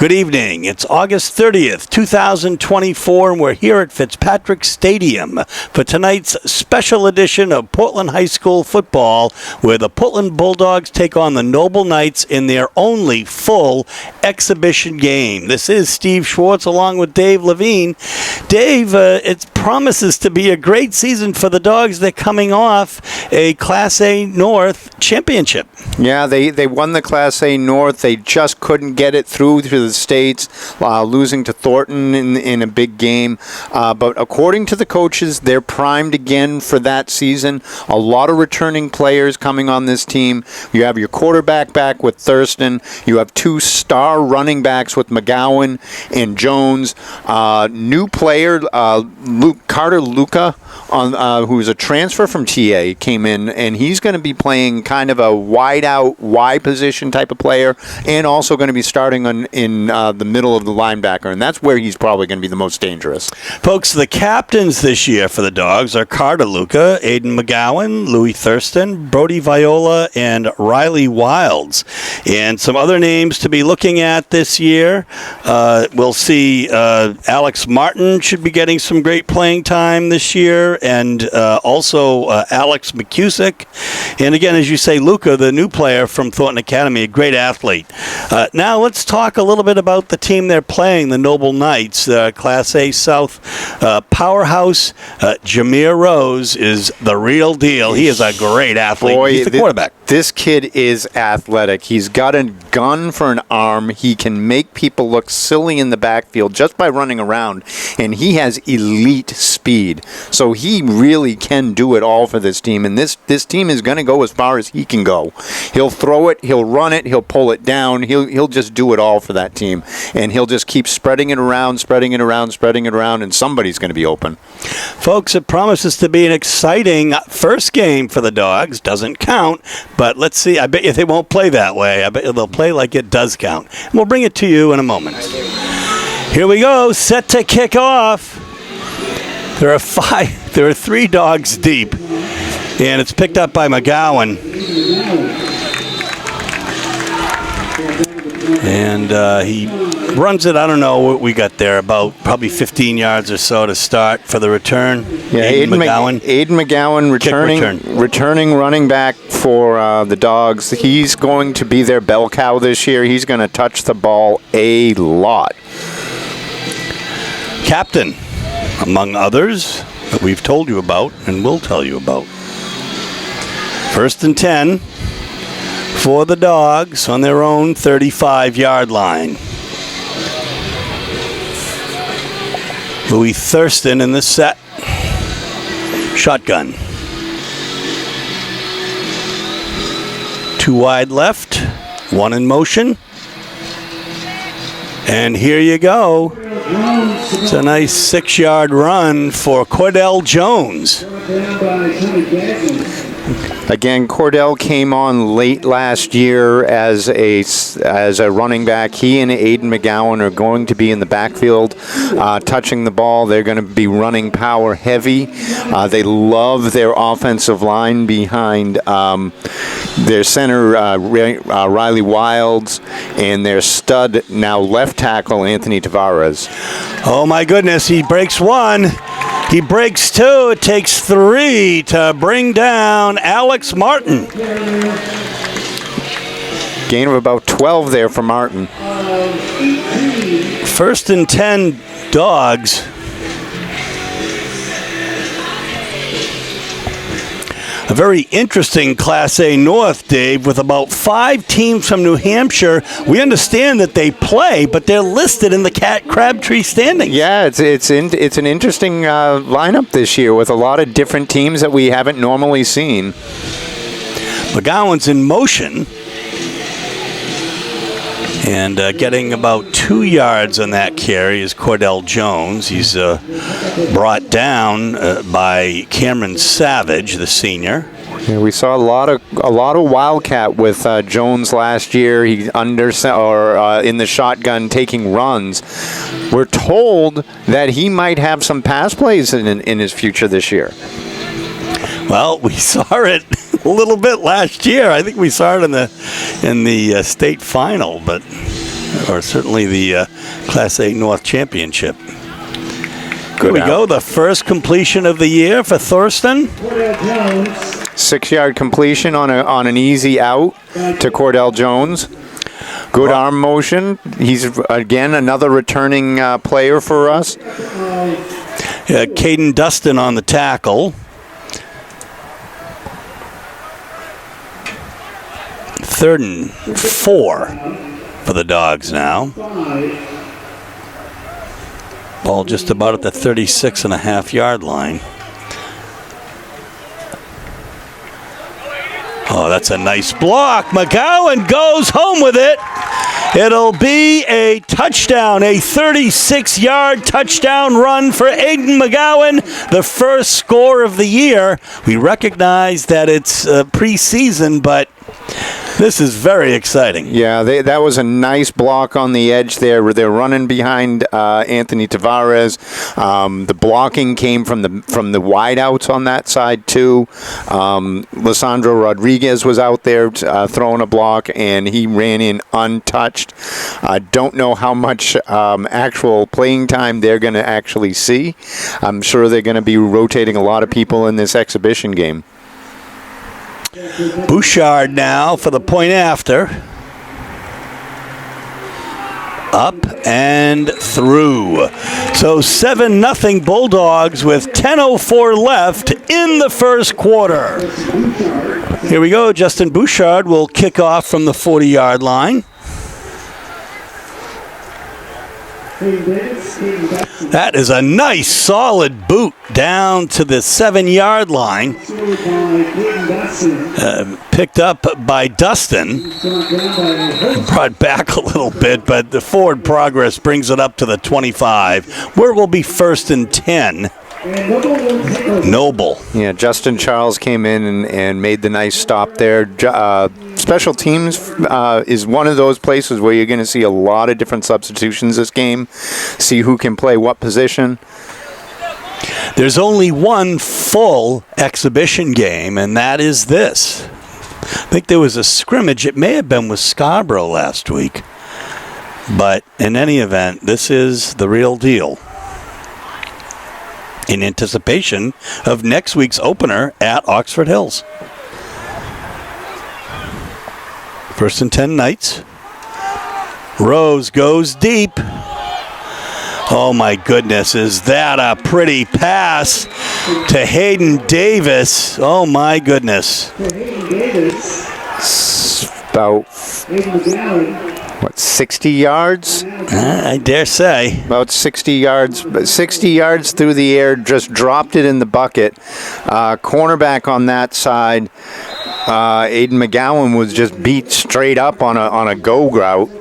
Good evening. It's August 30th, 2024, and we're here at Fitzpatrick Stadium for tonight's special edition of Portland High School football, where the Portland Bulldogs take on the Noble Knights in their only full exhibition game. This is Steve Schwartz along with Dave Levine. Dave, it promises to be a great season for the Dogs. They're coming off a Class A North championship. Yeah, they won the Class A North. They just couldn't get it through to the States, losing to Thornton in a big game. But according to the coaches, they're primed again for that season. A lot of returning players coming on this team. You have your quarterback back with Thurston. You have two star running backs with McGowan and Jones. New player, Carter Luca, who's a transfer from TA, came in, and he's going to be playing kind of a wide-out Y position type of player, and also going to be starting in the middle of the linebacker, and that's where he's probably going to be the most dangerous. Folks, the captains this year for the Dogs are Carter Luca, Aiden McGowan, Louis Thurston, Brody Viola, and Riley Wilds. And some other names to be looking at this year. We'll see Alex Martin should be getting some great playing time this year, and also Alex McCusick. And again, as you say, Luca, the new player from Thornton Academy, a great athlete. Now let's talk a little bit about the team they're playing, the Noble Knights, Class A South powerhouse. Jameer Rose is the real deal. He is a great athlete. Boy, he's the quarterback. This kid is athletic. He's got a gun for an arm. He can make people look silly in the backfield just by running around, and he has elite speed. So he really can do it all for this team, and this team is going to go as far as he can go. He'll throw it, he'll run it, he'll pull it down. He'll just do it all for that team, and he'll just keep spreading it around, and somebody's going to be open. Folks, it promises to be an exciting first game for the Dogs. Doesn't count, but let's see. I bet you they won't play that way. I bet you they'll play like it does count. And we'll bring it to you in a moment. Here we go, set to kick off. There are three Dogs deep, and it's picked up by McGowan. And he runs it, I don't know what we got there, about probably 15 yards or so to start for the return. Yeah, Aiden McGowan returning running back for the Dogs. He's going to be their bell cow this year. He's going to touch the ball a lot. Captain, among others that we've told you about and will tell you about. 1st and 10 for the Dogs on their own 35-yard line. Louis Thurston in the set. Shotgun. 2 wide left, 1 in motion. And here you go. It's a nice 6-yard run for Cordell Jones. Again, Cordell came on late last year as a running back. He and Aiden McGowan are going to be in the backfield touching the ball. They're going to be running power heavy. They love their offensive line behind their center, Riley Wilds, and their stud, now left tackle, Anthony Tavares. Oh, my goodness. He breaks 1. He breaks 2. It takes 3 to bring down Alex Martin. Gain of about 12 there for Martin. 1st and 10 Dogs. A very interesting Class A North, Dave, with about 5 teams from New Hampshire. We understand that they play, but they're listed in the Crabtree standings. Yeah, it's an interesting lineup this year with a lot of different teams that we haven't normally seen. McGowan's in motion. And getting about 2 yards on that carry is Cordell Jones. He's brought down by Cameron Savage, the senior. Yeah, we saw a lot of Wildcat with Jones last year. He in the shotgun taking runs. We're told that he might have some pass plays in his future this year. Well, we saw it a little bit last year. I think we saw it in the state final, but or certainly the Class A North Championship. Here we go, the first completion of the year for Thurston. 6-yard completion on an easy out to Cordell Jones. Good arm motion. He's, again, another returning player for us. Caden Dustin on the tackle. Third and 4 for the Dogs now. Ball just about at the 36.5-yard line. Oh, that's a nice block. McGowan goes home with it. It'll be a touchdown, a 36-yard touchdown run for Aiden McGowan, the first score of the year. We recognize that it's preseason, but this is very exciting. Yeah, that was a nice block on the edge there. They're running behind Anthony Tavares. The blocking came from the wideouts on that side too. Lissandro Rodriguez was out there throwing a block, and he ran in untouched. I don't know how much actual playing time they're going to actually see. I'm sure they're going to be rotating a lot of people in this exhibition game. Bouchard now for the point after. Up and through. So 7-0 Bulldogs with 10:04 left in the first quarter. Here we go. Justin Bouchard will kick off from the 40-yard line. That is a nice solid boot down to the 7-yard line. Picked up by Dustin. Brought back a little bit, but the forward progress brings it up to the 25, where we'll be 1st and 10. Noble. Yeah, Justin Charles came in and made the nice stop there. Special teams is one of those places where you're going to see a lot of different substitutions this game. See who can play what position. There's only one full exhibition game, and that is this. I think there was a scrimmage. It may have been with Scarborough last week. But in any event, this is the real deal. In anticipation of next week's opener at Oxford Hills. 1st and 10 Knights. Rose goes deep. Oh my goodness, is that a pretty pass to Hayden Davis? Oh my goodness. About 60 yards? I dare say. About 60 yards. 60 yards through the air, just dropped it in the bucket. Cornerback on that side, Aiden McGowan was just beat straight up on a go route.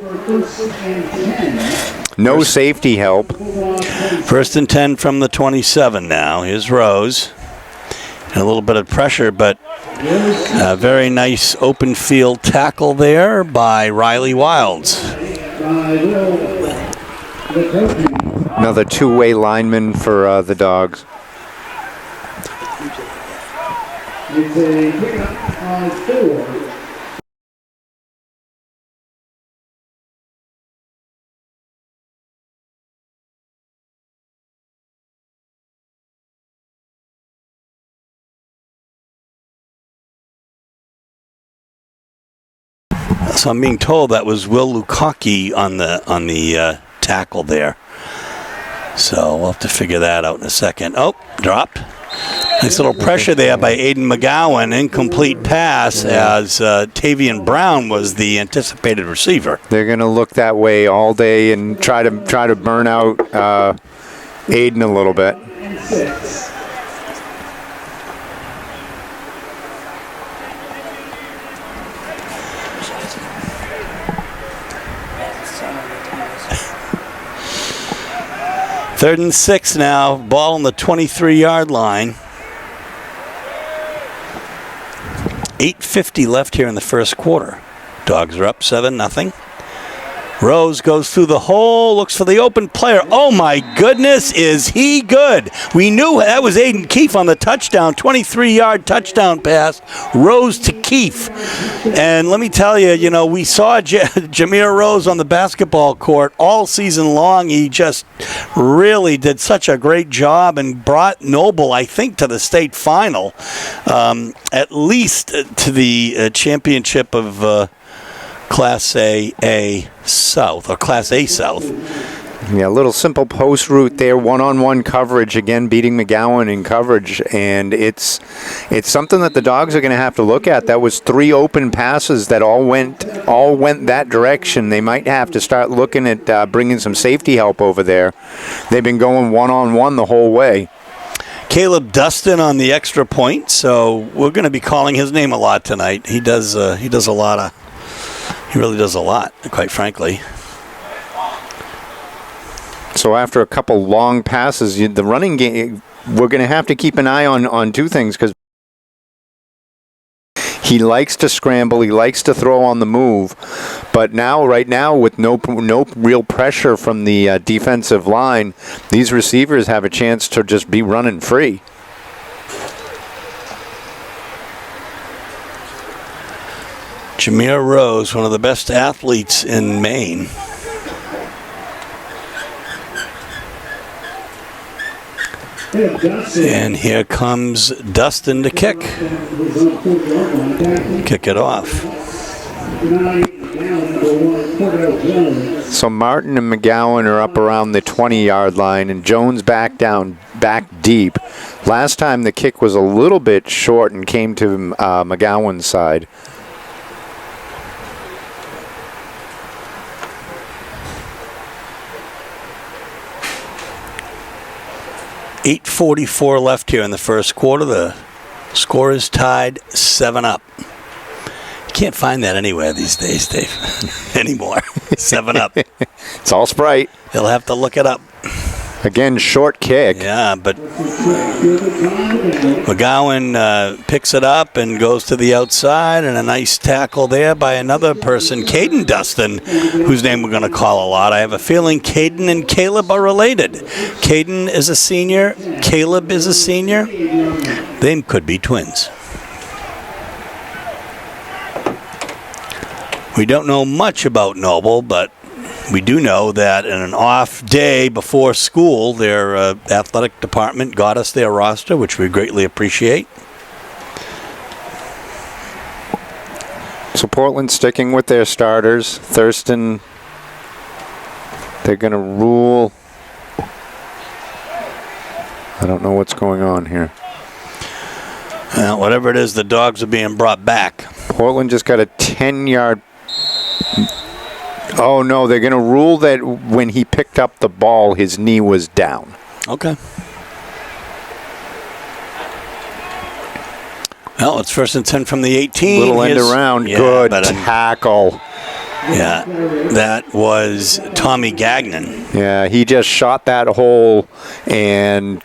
No safety help. 1st and 10 from the 27 now. Here's Rose. And a little bit of pressure, but a very nice open field tackle there by Riley Wilds. Another two-way lineman for the Dogs. It's a pickup on 4. So I'm being told that was Will Lukaku on the tackle there. So we'll have to figure that out in a second. Oh, dropped. Nice little pressure there by Aiden McGowan. Incomplete pass as Tavian Brown was the anticipated receiver. They're going to look that way all day and try to burn out Aiden a little bit. Third and 6 now. Ball on the 23-yard line. 8:50 left here in the first quarter. Dogs are up 7-0. Rose goes through the hole, looks for the open player. Oh my goodness, is he good? We knew that was Aiden Keefe on the touchdown, 23-yard touchdown pass, Rose to Keefe. And let me tell you, we saw Jameer Rose on the basketball court all season long. He just really did such a great job and brought Noble, I think, to the state final, at least to the championship of Class A South, or Class A South. Yeah, a little simple post route there, one-on-one coverage, again beating McGowan in coverage, and it's something that the Dogs are going to have to look at. That was 3 open passes that all went that direction. They might have to start looking at bringing some safety help over there. They've been going one-on-one the whole way. Caleb Dustin on the extra point, so we're going to be calling his name a lot tonight. He does a lot. He really does a lot, quite frankly. So after a couple long passes, the running game, we're going to have to keep an eye on 2 things, because he likes to scramble, he likes to throw on the move, but right now, with no real pressure from the defensive line, these receivers have a chance to just be running free. Jameer Rose, one of the best athletes in Maine. And here comes Dustin to kick. Kick it off. So Martin and McGowan are up around the 20-yard line, and Jones back deep. Last time the kick was a little bit short and came to McGowan's side. .8:44 left here in the first quarter. The score is tied 7-up. You can't find that anywhere these days, Dave. Anymore. 7-up. It's all Sprite. He'll have to look it up. Again, short kick. Yeah, but McGowan picks it up and goes to the outside, and a nice tackle there by another person, Caden Dustin, whose name we're going to call a lot. I have a feeling Caden and Caleb are related. Caden is a senior. Caleb is a senior. They could be twins. We don't know much about Noble, but we do know that in an off day before school, their athletic department got us their roster, which we greatly appreciate. So Portland sticking with their starters. Thurston, they're going to rule. I don't know what's going on here. Whatever it is, the Dogs are being brought back. Portland just got a 10-yard... Oh, no, they're going to rule that when he picked up the ball, his knee was down. Okay. Well, it's 1st and 10 from the 18. Little end around. Yeah, good tackle. Yeah, that was Tommy Gagnon. Yeah, he just shot that hole and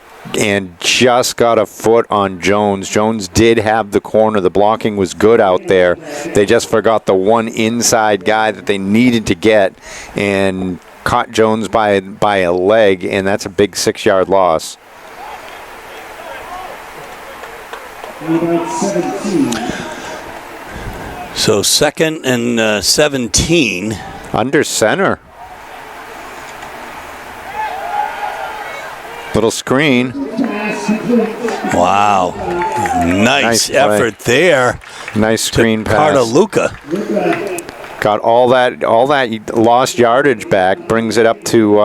just got a foot on Jones. Jones did have the corner. The blocking was good out there. They just forgot the one inside guy that they needed to get and caught Jones by a leg, and that's a big 6-yard loss. So 2nd and 17. Under center. Little screen. Wow. Nice effort there. Nice screen pass. Cartaluca. Got all that lost yardage back, brings it up to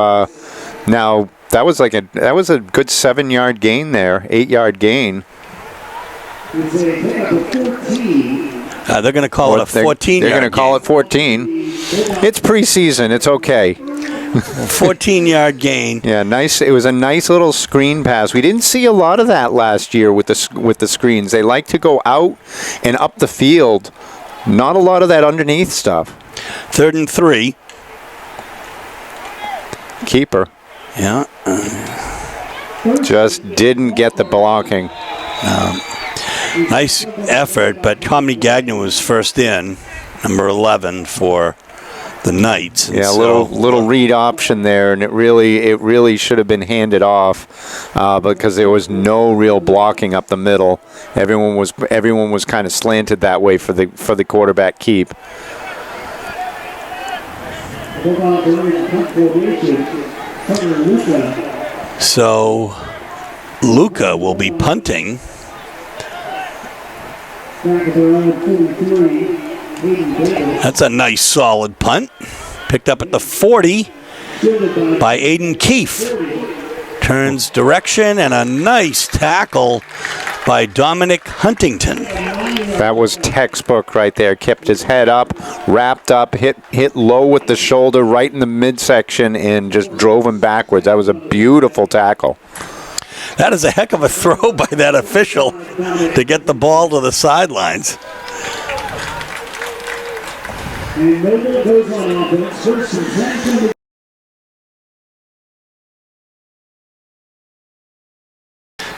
now that was a good 7-yard gain there, 8-yard gain. They're going to call it a 14-yard They're going to call it 14. It's preseason. It's okay. 14-yard gain. Yeah, nice. It was a nice little screen pass. We didn't see a lot of that last year with the screens. They like to go out and up the field. Not a lot of that underneath stuff. 3rd and 3. Keeper. Yeah. Just didn't get the blocking. Nice effort, but Tommy Gagnon was first in, number 11 for the Knights. And Yeah, little read option there, and it really should have been handed off because there was no real blocking up the middle. Everyone was kind of slanted that way for the quarterback keep. So Luca will be punting. That's a nice solid punt. Picked up at the 40 by Aiden Keefe. Turns direction and a nice tackle by Dominic Huntington. That was textbook right there. Kept his head up, wrapped up, hit low with the shoulder right in the midsection and just drove him backwards. That was a beautiful tackle. That is a heck of a throw by that official to get the ball to the sidelines.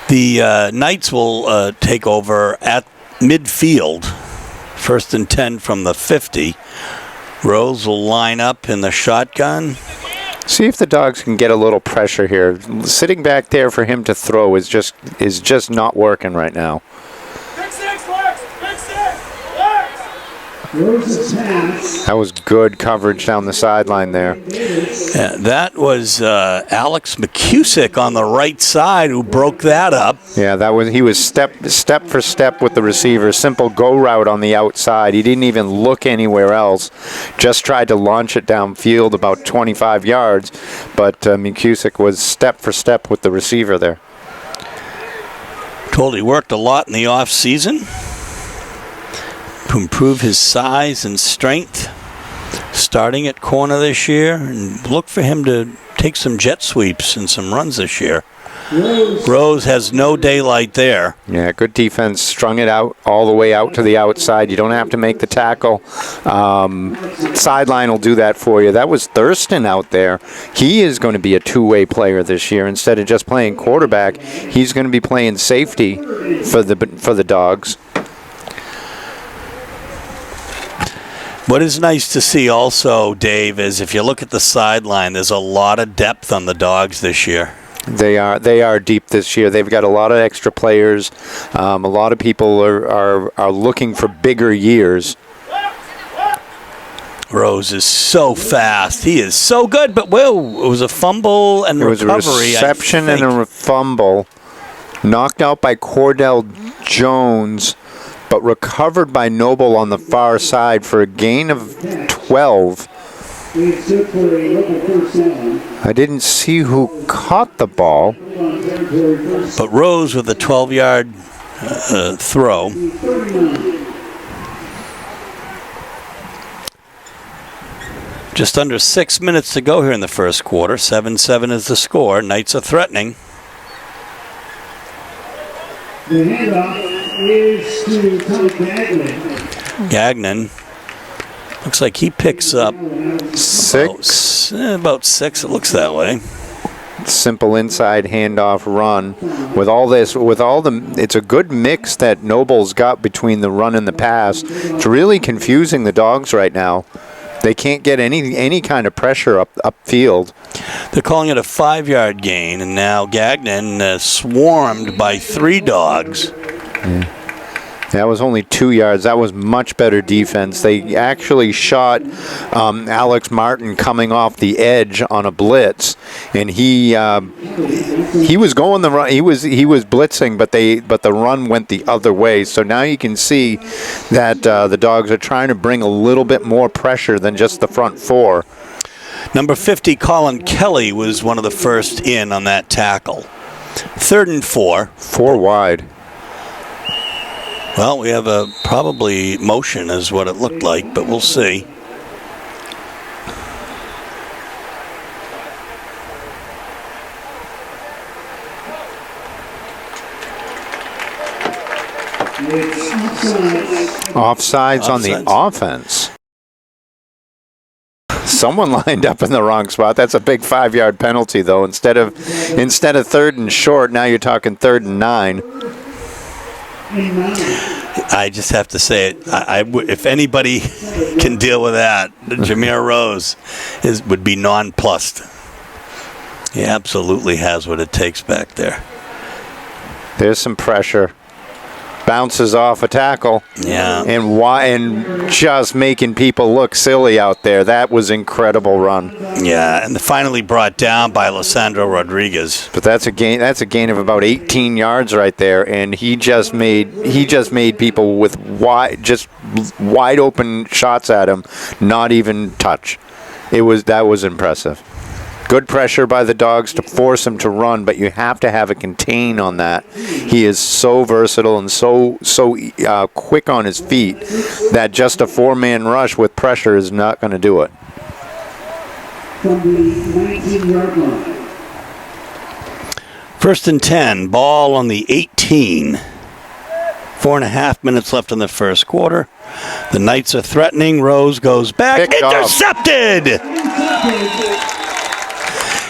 The Knights will take over at midfield. 1st and 10 from the 50. Rose will line up in the shotgun. See if the Dogs can get a little pressure here. Sitting back there for him to throw is just not working right now. That was good coverage down the sideline there. Yeah, that was Alex McCusick on the right side who broke that up. Yeah, he was step for step with the receiver. Simple go route on the outside. He didn't even look anywhere else. Just tried to launch it downfield about 25 yards, but McCusick was step for step with the receiver there. Told he worked a lot in the off season to improve his size and strength, starting at corner this year, and look for him to take some jet sweeps and some runs this year. Rose has no daylight there. Yeah, good defense. Strung it out all the way out to the outside. You don't have to make the tackle. Sideline will do that for you. That was Thurston out there. He is going to be a two-way player this year. Instead of just playing quarterback, he's going to be playing safety for the Dogs. What is nice to see also, Dave, is if you look at the sideline, there's a lot of depth on the Dogs this year. They are deep this year. They've got a lot of extra players. A lot of people are looking for bigger years. Rose is so fast. He is so good, but whoa, it was a fumble and recovery. It was a reception and a fumble. Knocked out by Cordell Jones, but recovered by Noble on the far side for a gain of 12. I didn't see who caught the ball. But Rose with a 12-yard throw. Just under 6 minutes to go here in the first quarter. 7-7 is the score. Knights are threatening. The handoff is to Tommy Gagnon. Gagnon. Looks like he picks up about six. It looks that way. Simple inside handoff run. It's a good mix that Noble's got between the run and the pass. It's really confusing the Dogs right now. They can't get any kind of pressure upfield. They're calling it a 5-yard gain, and now Gagnon swarmed by 3 Dogs. Yeah. That was only 2 yards. That was much better defense. They actually shot Alex Martin coming off the edge on a blitz, and he was going the run. He was blitzing, but the run went the other way. So now you can see that the Dogs are trying to bring a little bit more pressure than just the front 4. Number 50, Colin Kelly, was one of the first in on that tackle. 3rd and 4. 4 wide. Well, we have a probably motion is what it looked like, but we'll see. Offsides on the offense. Someone lined up in the wrong spot. That's a big 5-yard penalty, though. Instead of 3rd and short, now you're talking 3rd and 9. I just have to say it. If anybody can deal with that, Jameer Rose would be nonplussed. He absolutely has what it takes back there. There's some pressure. Bounces off a tackle. Yeah. And just making people look silly out there. That was incredible run. Yeah, and finally brought down by Lissandro Rodriguez. But that's a gain of about 18 yards right there, and he just made people with wide open shots at him not even touch. That was impressive. Good pressure by the Dogs to force him to run, but you have to have a contain on that. He is so versatile and so quick on his feet that just a four-man rush with pressure is not going to do it. From the 19-yard line. 1st and 10, ball on the 18. 4.5 minutes left in the first quarter. The Knights are threatening. Rose goes back. Picked Intercepted!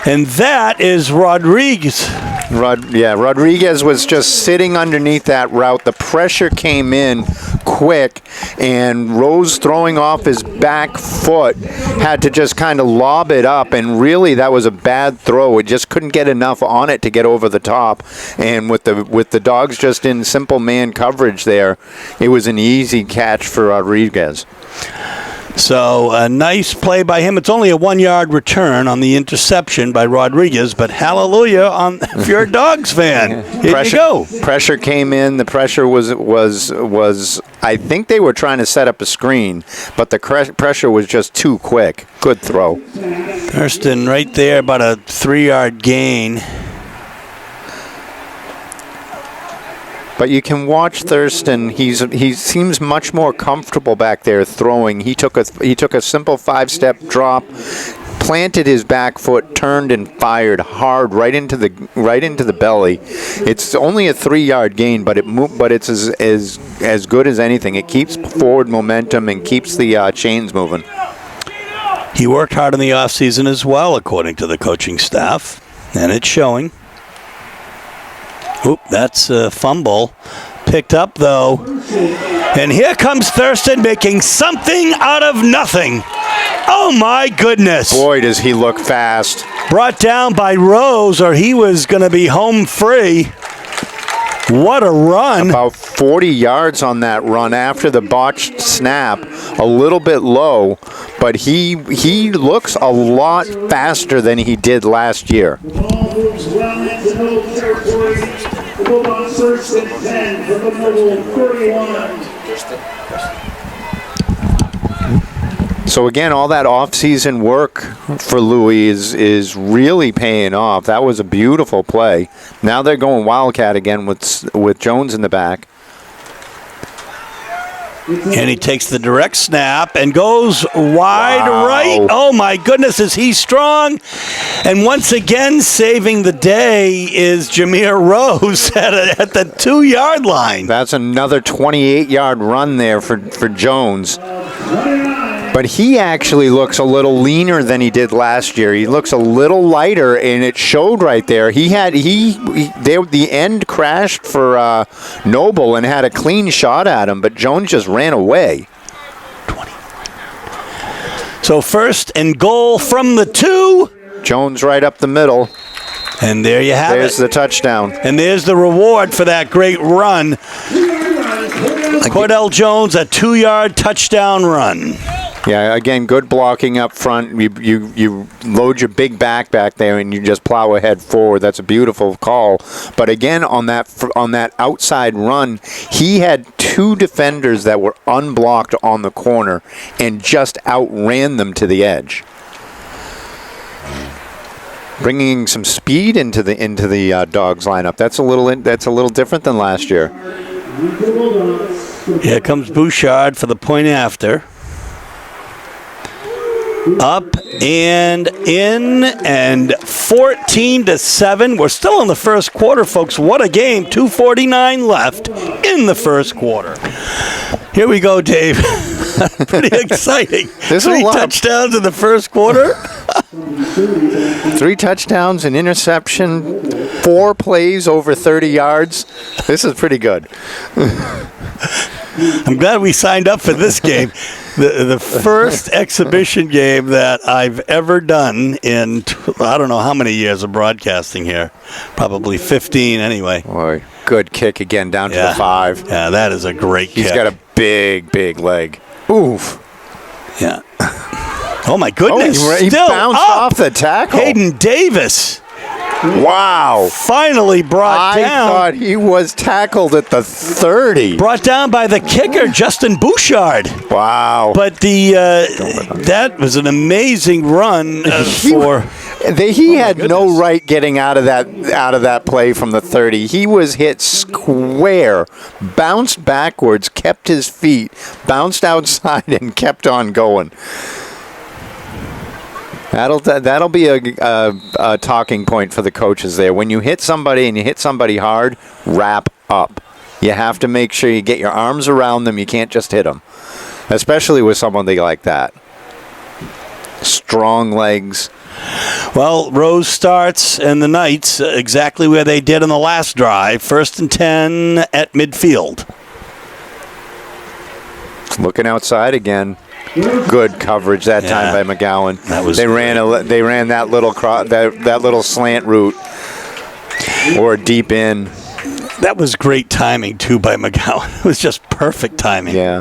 And that is Rodriguez. Rodriguez was just sitting underneath that route. The pressure came in quick, and Rose, throwing off his back foot, had to just kind of lob it up, and really that was a bad throw. It just couldn't get enough on it to get over the top, and with the Dogs just in simple man coverage there, it was an easy catch for Rodriguez. So a nice play by him. It's only a 1-yard return on the interception by Rodriguez, but hallelujah if you're a Dogs fan. Here you go. Pressure came in. The pressure was I think they were trying to set up a screen, but the pressure was just too quick. Good throw. Thurston right there, about a 3-yard gain. But you can watch Thurston. He seems much more comfortable back there throwing. He took a simple 5-step drop, planted his back foot, turned and fired hard right into the belly. It's only a 3-yard gain, but it's as good as anything. It keeps forward momentum and keeps the chains moving. He worked hard in the offseason as well, according to the coaching staff, and it's showing. Oop, that's a fumble. Picked up, though. And here comes Thurston making something out of nothing. Oh, my goodness. Boy, does he look fast. Brought down by Rose, or he was going to be home free. What a run. About 40 yards on that run after the botched snap. A little bit low, but he looks a lot faster than he did last year. Ball moves well into middle territory. The move on 1st and 10 from the middle 31. So again, all that off-season work for Louis is really paying off. That was a beautiful play. Now they're going Wildcat again with Jones in the back. And he takes the direct snap and goes wide right. Oh, my goodness, is he strong? And once again, saving the day is Jameer Rose at the 2-yard line. That's another 28-yard run there for Jones. But he actually looks a little leaner than he did last year. He looks a little lighter, and it showed right there. The end crashed for Noble and had a clean shot at him, but Jones just ran away. 20. So 1st and goal from the 2. Jones right up the middle. And there you have There's the touchdown. And there's the reward for that great run. Cordell Jones, a 2-yard touchdown run. Yeah, again, good blocking up front. You load your big back there, and you just plow ahead forward. That's a beautiful call. But again, on that outside run, he had 2 defenders that were unblocked on the corner and just outran them to the edge, bringing some speed into the Dogs lineup. That's a little different than last year. Here comes Bouchard for the point after. Up and in, and 14-7. We're still in the first quarter, folks. What a game. 2:49 left in the first quarter. Here we go, Dave. Pretty exciting. 3 touchdowns in the first quarter. 3 touchdowns, an interception, 4 plays over 30 yards. This is pretty good. I'm glad we signed up for this game. The first exhibition game that I've ever done in, I don't know how many years of broadcasting here. Probably 15 anyway. Boy, good kick again down to the 5. Yeah, that is a great kick. He's got a big leg. Oof. Yeah. Oh, my goodness. He Still bounced up. off the tackle. Hayden Davis. Wow. Finally brought down. I thought he was tackled at the 30. Brought down by the kicker, Justin Bouchard. Wow. But that was an amazing run for... He had no right getting out of that play from the 30. He was hit square, bounced backwards, kept his feet, bounced outside, and kept on going. That'll be a talking point for the coaches there. When you hit somebody and you hit somebody hard, wrap up. You have to make sure you get your arms around them. You can't just hit them, especially with somebody like that. Strong legs. Well, Rose starts and the Knights exactly where they did in the last drive. 1st and 10 at midfield. Looking outside again. Good coverage that time by McGowan. They ran that little slant route or deep in. That was great timing too by McGowan. It was just perfect timing. Yeah,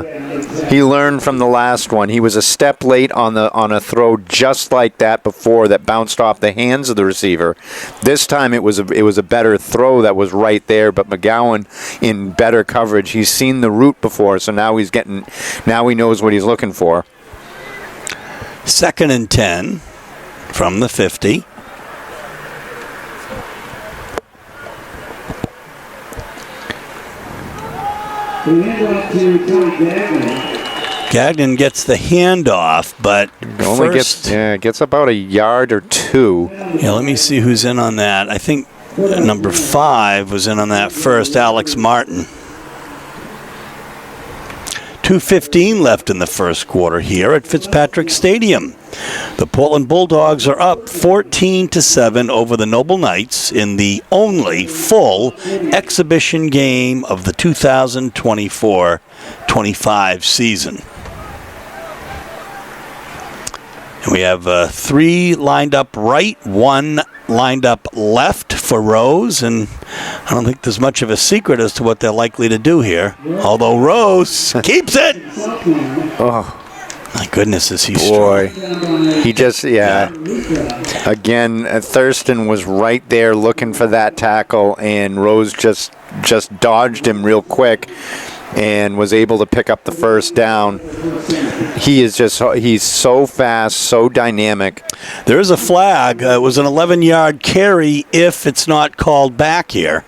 he learned from the last one. He was a step late on a throw just like that before that bounced off the hands of the receiver. This time it was a better throw that was right there, but McGowan in better coverage. He's seen the route before, so now he knows what he's looking for. 2nd and 10 from the 50. Gagnon gets the handoff, but gets about a yard or 2. Yeah, let me see who's in on that. I think number 5 was in on that first, Alex Martin. 2:15 left in the first quarter here at Fitzpatrick Stadium. The Portland Bulldogs are up 14-7 over the Noble Knights in the only full exhibition game of the 2024-25 season. And we have 3 lined up right, 1 lined up left for Rose, and I don't think there's much of a secret as to what they're likely to do here. Although Rose keeps it. Oh. My goodness, is he strong. He just, Again, Thurston was right there looking for that tackle, and Rose just dodged him real quick and was able to pick up the first down. He's so fast, so dynamic. There is a flag. It was an 11-yard carry if it's not called back here.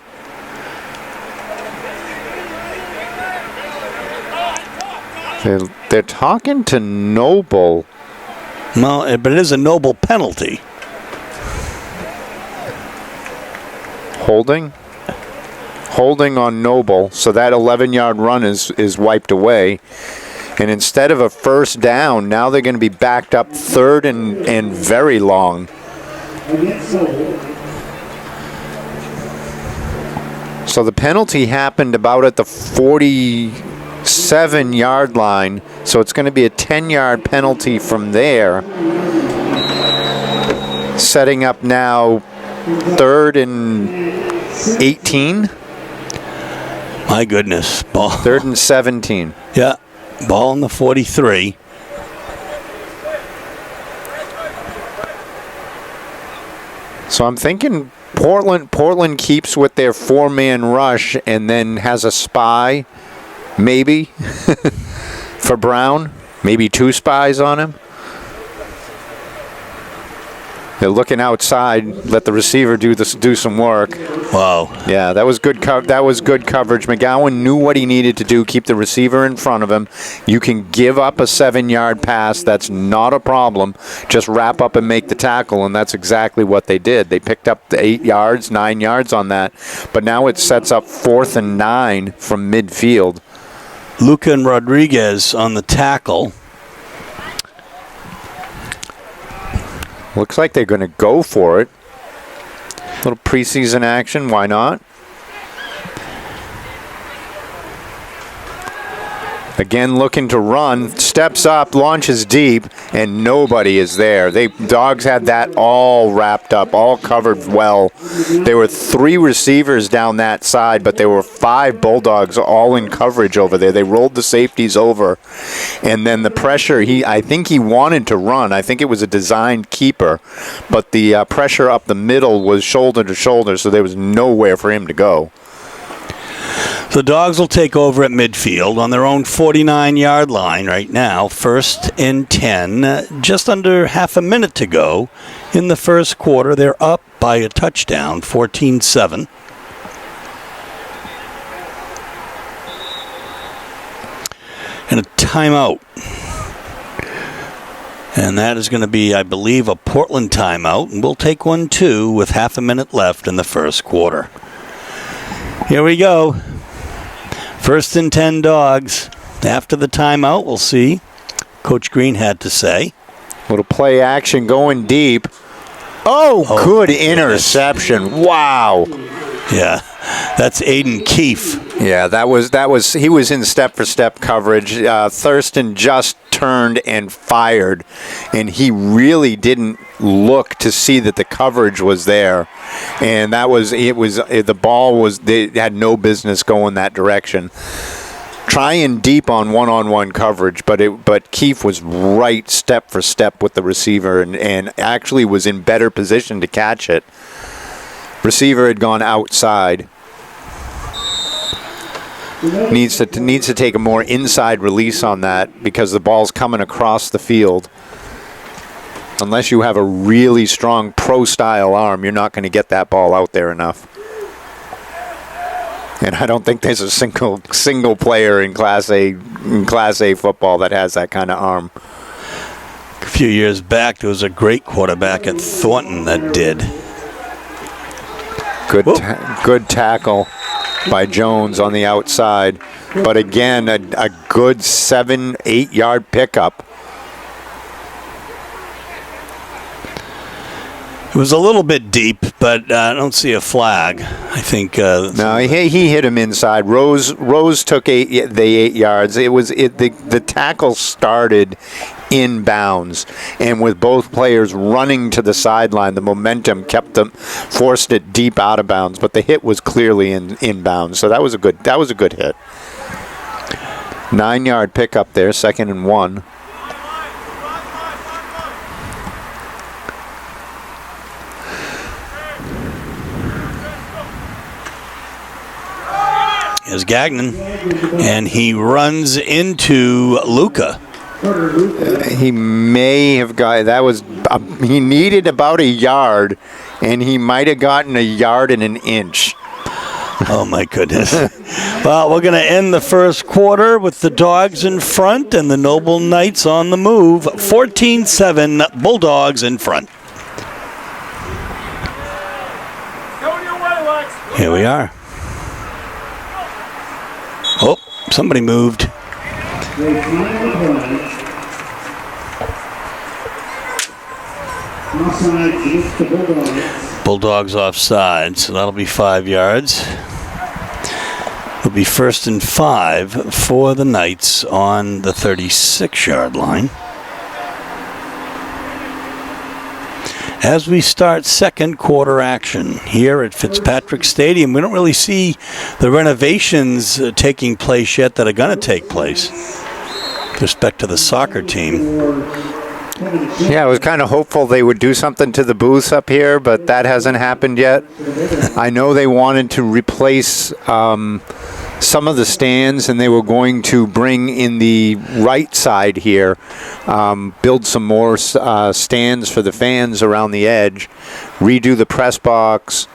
They're talking to Noble. No, but it is a Noble penalty. Holding on Noble, so that 11-yard run is wiped away. And instead of a first down, now they're going to be backed up 3rd and very long. So the penalty happened about at the 47-yard line, so it's going to be a 10-yard penalty from there. Setting up now 3rd and 18. My goodness. Ball. 3rd and 17. Yeah. Ball in the 43. So I'm thinking Portland keeps with their 4-man rush and then has a spy, maybe, for Brown. Maybe 2 spies on him. They're looking outside. Let the receiver do some work. Wow. Yeah, that was good. That was good coverage. McGowan knew what he needed to do. Keep the receiver in front of him. You can give up a 7-yard pass. That's not a problem. Just wrap up and make the tackle, and that's exactly what they did. They picked up the 8 yards, 9 yards on that. But now it sets up 4th and 9 from midfield. Luca and Rodriguez on the tackle. Looks like they're going to go for it. Little preseason action, why not? Again, looking to run, steps up, launches deep, and nobody is there. Dogs had that all wrapped up, all covered well. There were 3 receivers down that side, but there were 5 Bulldogs all in coverage over there. They rolled the safeties over, and then the pressure, I think he wanted to run. I think it was a designed keeper, but the pressure up the middle was shoulder to shoulder, so there was nowhere for him to go. The Dogs will take over at midfield on their own 49-yard line right now. 1st and 10, just under half a minute to go in the first quarter. They're up by a touchdown, 14-7. And a timeout. And that is going to be, I believe, a Portland timeout. And we'll take one, too, with half a minute left in the first quarter. Here we go. 1st and 10 Dogs. After the timeout, we'll see. Coach Green had to say. Little play action going deep. Oh, good interception. Wow. Yeah, that's Aiden Keefe. Yeah, he was in step-for-step coverage. Thurston just turned and fired, and he really didn't look to see that the coverage was there. And the ball they had no business going that direction. Trying deep on one-on-one coverage, but Keefe was right step for step with the receiver and actually was in better position to catch it. Receiver had gone outside. Needs to take a more inside release on that because the ball's coming across the field. Unless you have a really strong pro-style arm, you're not going to get that ball out there enough. And I don't think there's a single player in Class A football that has that kind of arm. A few years back, there was a great quarterback at Thornton that did. Good tackle by Jones on the outside. But again, a good 7-8 yard pickup. It was a little bit deep, but I don't see a flag. I think. No, he hit him inside. Rose took the 8 yards. The tackle started inbounds, and with both players running to the sideline, the momentum forced it deep out of bounds. But the hit was clearly inbounds, so that was a good hit. 9 yard pickup there, 2nd and 1. Is Gagnon, and he runs into Luca. He may have got he needed about a yard, and he might have gotten a yard and an inch. Oh my goodness. Well, we're going to end the first quarter with the Dogs in front and the Noble Knights on the move. 14-7, Bulldogs in front. Here we are. Oh, somebody moved. Bulldogs offside, so that'll be 5 yards. It'll be 1st and 5 for the Knights on the 36-yard line. As we start second quarter action here at Fitzpatrick Stadium, we don't really see the renovations taking place yet that are going to take place with respect to the soccer team. Yeah, I was kind of hopeful they would do something to the booths up here, but that hasn't happened yet. I know they wanted to replace some of the stands, and they were going to bring in the right side here, build some more stands for the fans around the edge, redo the press box.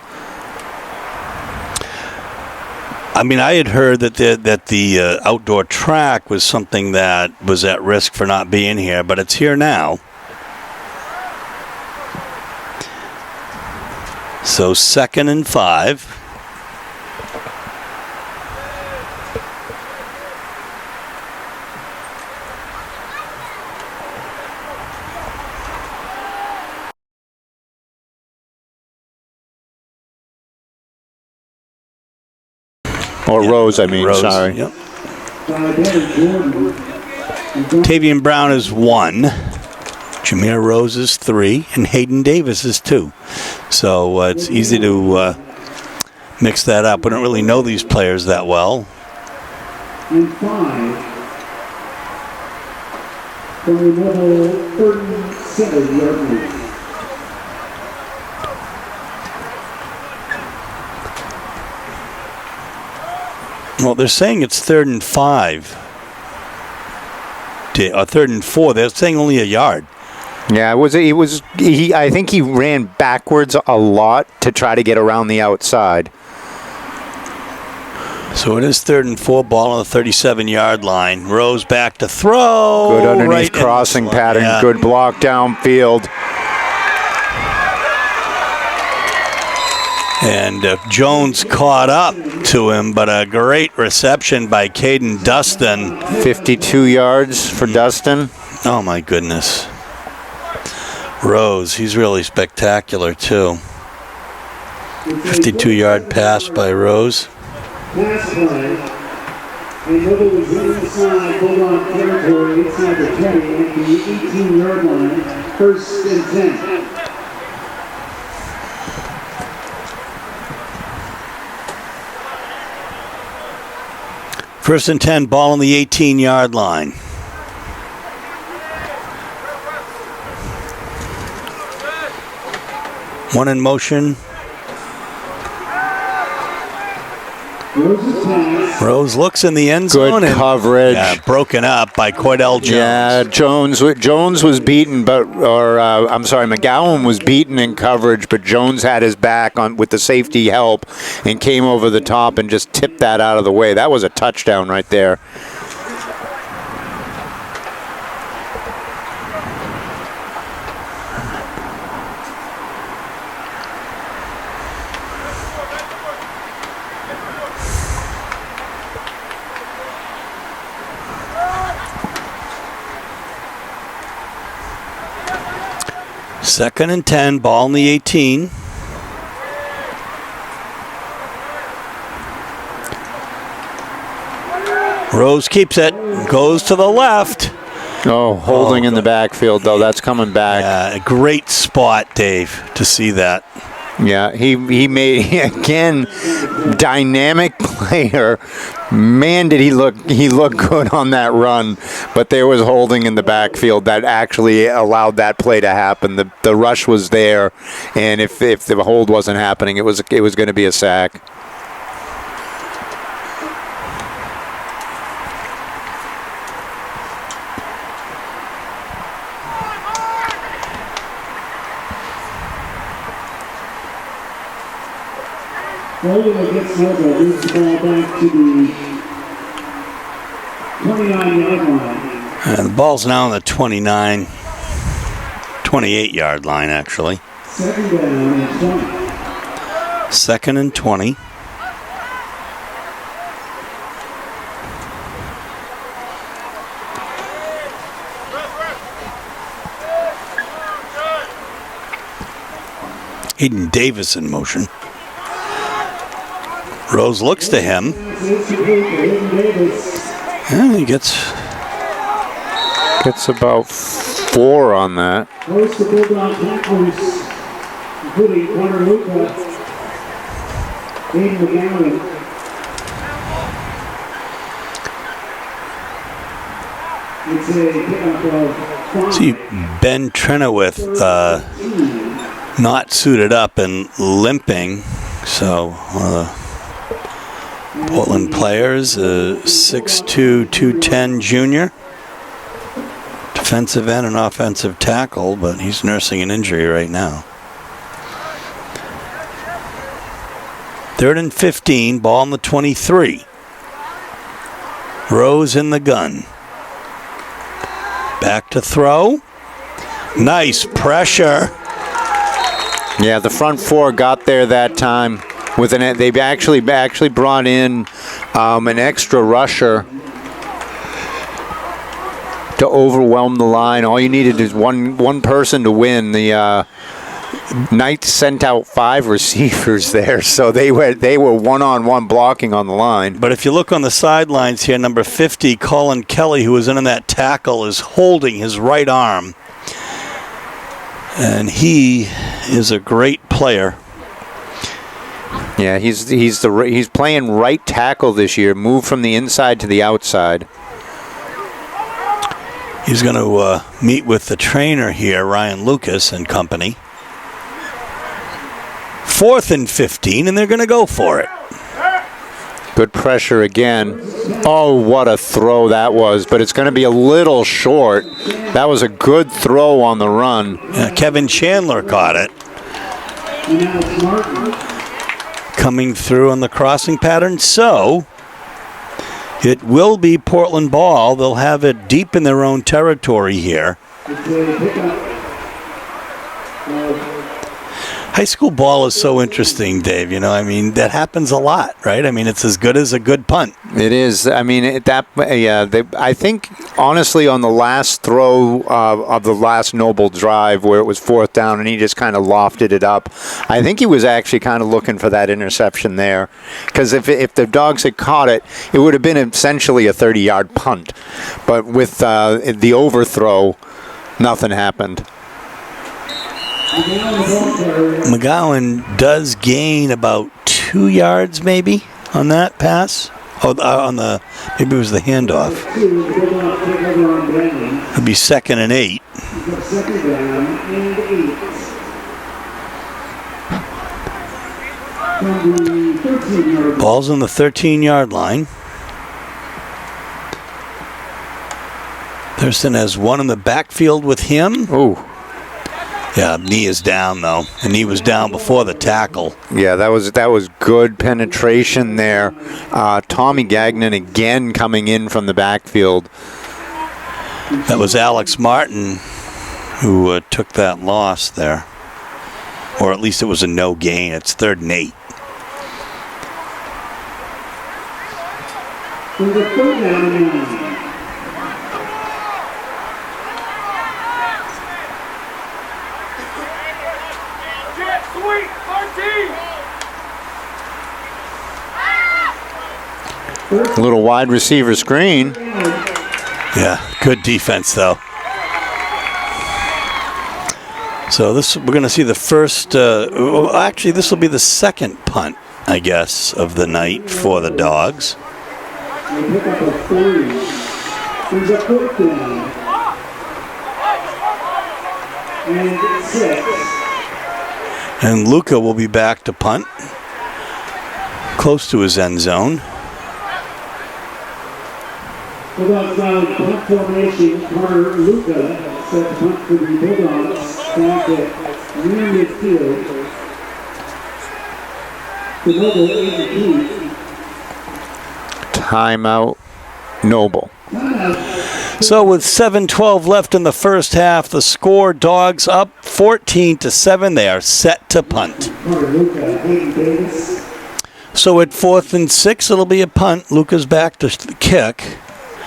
I mean, I had heard that the outdoor track was something that was at risk for not being here, but it's here now. So 2nd and 5. Or Rose, I mean, Rose, sorry. Yep. Tavian Brown is 1. Jameer Rose is 3. And Hayden Davis is 2. So it's easy to mix that up. We don't really know these players that well. And 5 from the middle 37-yard line. Well, they're saying it's 3rd and 5. Or 3rd and 4. They're saying only a yard. Yeah, I think he ran backwards a lot to try to get around the outside. So it is 3rd and 4, ball on the 37-yard line. Rose back to throw. Good underneath right crossing pattern. Yeah. Good block downfield. And Jones caught up to him, but a great reception by Caden Dustin. 52 yards for Dustin. Oh, my goodness. Rose, he's really spectacular, too. 52-yard pass by Rose. Pass play. And Noble was inside Bulldog territory, inside the 20 and the 18-yard line. 1st and 10. First and 10, ball on the 18-yard line. One in motion. Rose looks in the end zone. Good coverage. Yeah, broken up by Cordell Jones. Yeah, Jones was beaten, McGowan was beaten in coverage, but Jones had his back on with the safety help and came over the top and just tipped that out of the way. That was a touchdown right there. Second and 10, ball in the 18. Rose keeps it, goes to the left. Oh, holding in the backfield, though. That's coming back. Yeah, a great spot, Dave, to see that. Yeah, he made, again, dynamic player. Man, did he look good on that run. But there was holding in the backfield that actually allowed that play to happen. The rush was there, and if the hold wasn't happening, it was going to be a sack. Holding against Noble moves the ball back to the 29-yard line. And the ball's now on the 28-yard line, actually. Second down and 20. Second and 20. Hayden Davis in motion. Rose looks to him. And he gets about 4 on that. Most of the Bulldog tackles, including Connor Luca, Aiden McGowan. It's a pickup of 5. See Ben Trenowith not suited up and limping. So one of the Portland players, 6'2", 210 junior. Defensive end and offensive tackle, but he's nursing an injury right now. 3rd and 15, ball on the 23. Rose in the gun. Back to throw. Nice pressure. Yeah, the front 4 got there that time. They've actually brought in an extra rusher to overwhelm the line. All you needed is one person to win. The Knights sent out 5 receivers there, so they were one-on-one blocking on the line. But if you look on the sidelines here, number 50, Colin Kelly, who was in on that tackle, is holding his right arm. And he is a great player. Yeah, he's playing right tackle this year, moved from the inside to the outside. He's going to meet with the trainer here, Ryan Lucas and company. 4th and 15, and they're going to go for it. Good pressure again. Oh, what a throw that was, but it's going to be a little short. That was a good throw on the run. Kevin Chandler caught it. Coming through on the crossing pattern, so it will be Portland ball. They'll have it deep in their own territory here. High school ball is so interesting, Dave. You know, I mean, that happens a lot, right? I mean, it's as good as a good punt. It is. I mean, I think, honestly, on the last throw of the last Noble drive where it was 4th down and he just kind of lofted it up, I think he was actually kind of looking for that interception there. Because if the Dogs had caught it, it would have been essentially a 30-yard punt. But with the overthrow, nothing happened. McGowan does gain about 2 yards, maybe, on that pass. Oh, maybe it was the handoff. It'll be 2nd and 8. Ball's on the 13-yard line. Thurston has one in the backfield with him. Oh. Yeah, knee is down, though. The knee was down before the tackle. Yeah, that was good penetration there. Tommy Gagnon again coming in from the backfield. That was Alex Martin who took that loss there. Or at least it was a no gain. It's 3rd and 8. A little wide receiver screen. Yeah, good defense, though. So we're going to see the first, actually this will be the second punt, I guess, of the night for the Dogs. And Luca will be back to punt, close to his end zone. Punt formation, Carter Luca set the punt for the Bulldogs back at near midfield. The Noble 8 Timeout, Noble. So with 7:12 left in the first half, the score, Dogs up 14-7. They are set to punt. Carter Luca, Hayden Davis. So at 4th and 6, it'll be a punt. Luca's back to kick.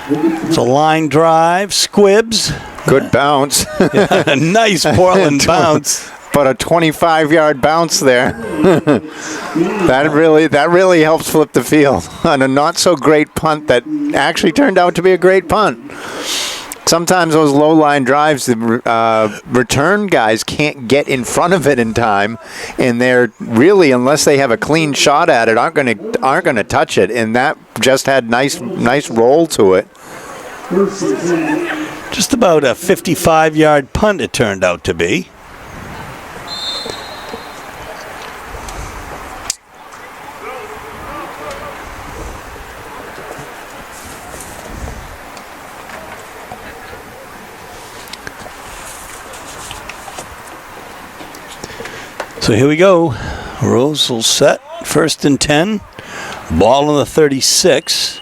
It's a line drive. Squibs. Good bounce. Yeah, nice Portland bounce. But a 25-yard bounce there. That really helps flip the field on a not-so-great punt that actually turned out to be a great punt. Sometimes those low-line drives, the return guys can't get in front of it in time, and they're really, unless they have a clean shot at it, aren't going to touch it. And that just had nice roll to it. Just about a 55-yard punt it turned out to be. So here we go. Rose will set. 1st and 10. Ball on the 36.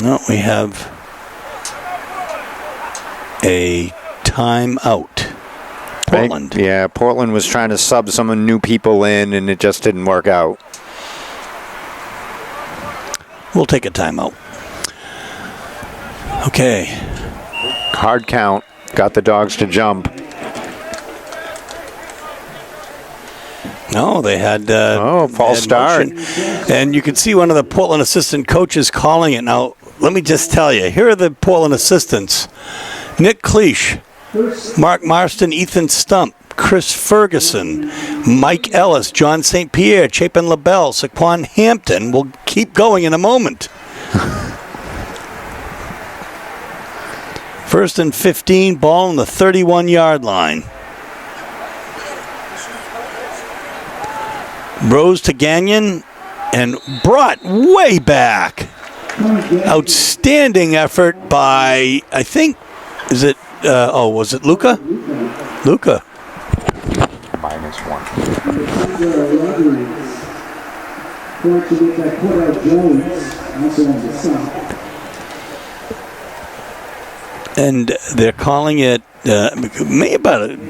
No, we have a timeout. Portland. Yeah, Portland was trying to sub some new people in, and it just didn't work out. We'll take a timeout. Okay. Hard count. got the dogs to jump. No, they had false start. motion. And you can see one of the Portland assistant coaches calling it. Now, let me just tell you, here are the Portland assistants. Nick Cleach, Mark Marston, Ethan Stump, Chris Ferguson, Mike Ellis, John St. Pierre, Chapin LaBelle, Saquon Hampton. We'll keep going in a moment. 1st and 15, ball on the 31-yard line. Rose to Gagnon and brought way back. Outstanding effort by, I think, was it Luca? Luca. -1. And they're calling it, may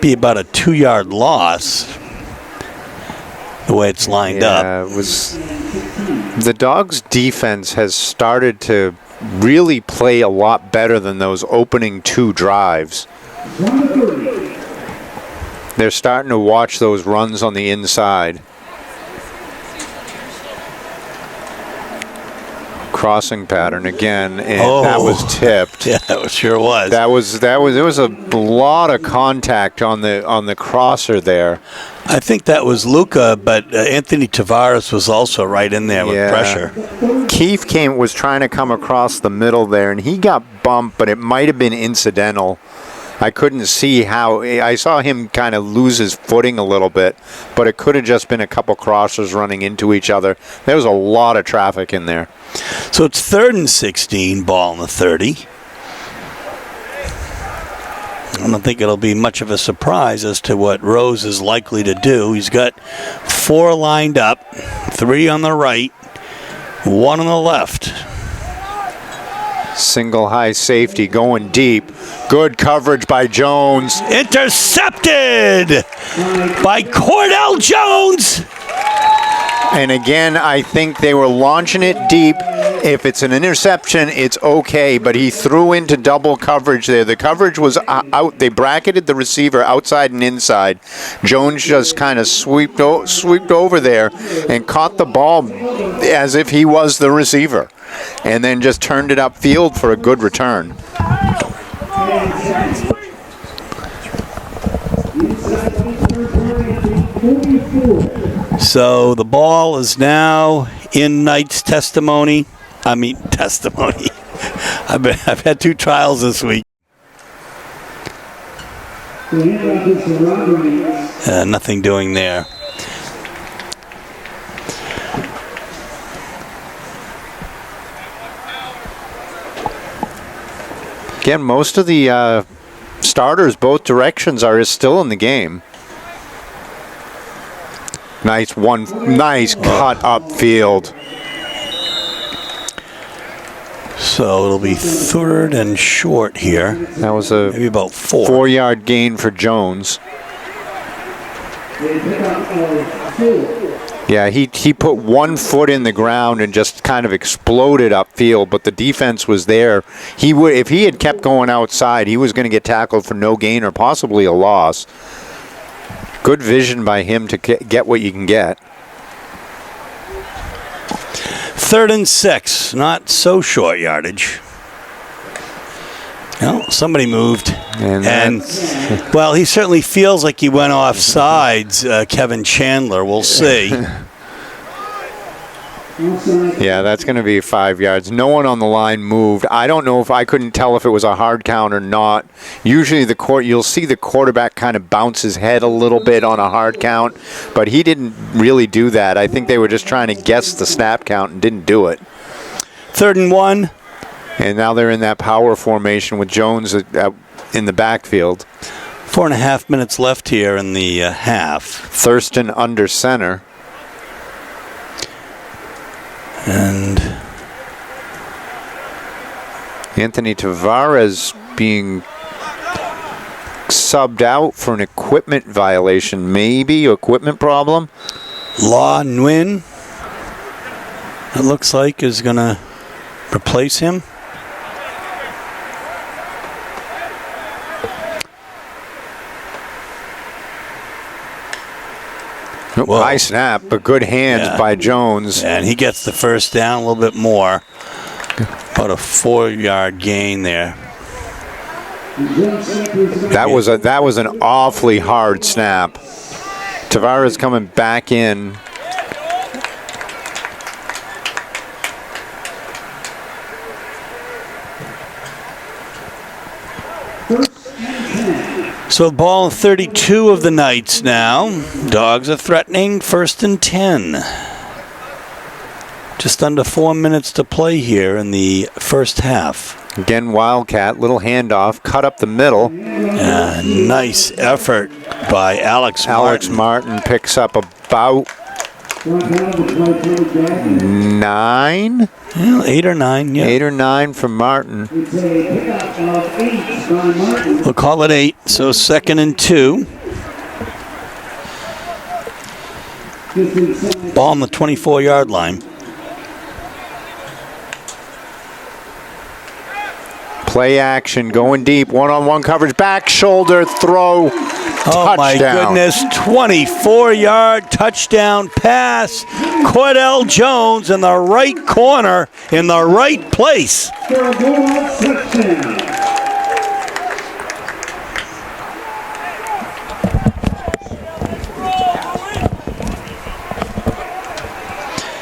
be about a 2-yard loss. The way it's lined up. It was the Dogs' defense has started to really play a lot better than those opening 2 drives. They're starting to watch those runs on the inside. Crossing pattern again, and that was tipped. Yeah, it sure was. There was a lot of contact on the crosser there. I think that was Luca, but Anthony Tavares was also right in there with pressure. Keefe was trying to come across the middle there, and he got bumped, but it might have been incidental. I couldn't see how. I saw him kind of lose his footing a little bit, but it could have just been a couple crossers running into each other. There was a lot of traffic in there. So it's 3rd and 16, ball on the 30. I don't think it'll be much of a surprise as to what Rose is likely to do. He's got 4 lined up, 3 on the right, 1 on the left. Single high safety going deep. Good coverage by Jones. Intercepted by Cordell Jones. And again, I think they were launching it deep. If it's an interception, it's okay, but he threw into double coverage there. The coverage was out. They bracketed the receiver outside and inside. Jones just kind of swept over there and caught the ball as if he was the receiver, and then just turned it upfield for a good return. So the ball is now in Knight's testimony. I've had 2 trials this week. Nothing doing there. Again, most of the starters, both directions, are still in the game. Nice cut upfield. So it'll be 3rd and short here. That was a maybe about 4. 4-yard gain for Jones. Yeah, he put 1 foot in the ground and just kind of exploded upfield, but the defense was there. If he had kept going outside, he was going to get tackled for no gain or possibly a loss. Good vision by him to get what you can get. 3rd and 6, not so short yardage. Well, somebody moved. And well, he certainly feels like he went off sides, Kevin Chandler. We'll see. Yeah, that's going to be 5 yards. No one on the line moved. I don't know I couldn't tell if it was a hard count or not. Usually you'll see the quarterback kind of bounce his head a little bit on a hard count, but he didn't really do that. I think they were just trying to guess the snap count and didn't do it. 3rd and 1. And now they're in that power formation with Jones in the backfield. 4.5 minutes left here in the half. Thurston under center. And Anthony Tavares being subbed out for an equipment violation, maybe equipment problem. La Nguyen, it looks like, is going to replace him. Whoa. High snap, but good hands by Jones. And he gets the first down a little bit more. About a 4-yard gain there. That was an awfully hard snap. Tavares coming back in. So the ball in 32 of the Knights now. Dogs are threatening 1st and 10. Just under 4 minutes to play here in the first half. Again, Wildcat, little handoff, cut up the middle. Nice effort by Alex Martin. Alex Martin picks up about 9? 8 or 9, yeah. 8 or 9 from Martin. We'll call it 8, so 2nd and 2. Ball on the 24-yard line. Play action, going deep, one-on-one coverage, back shoulder throw, Oh my touchdown. goodness, 24-yard touchdown pass. Cordell Jones in the right corner, in the right place. For a Bulldogs touchdown.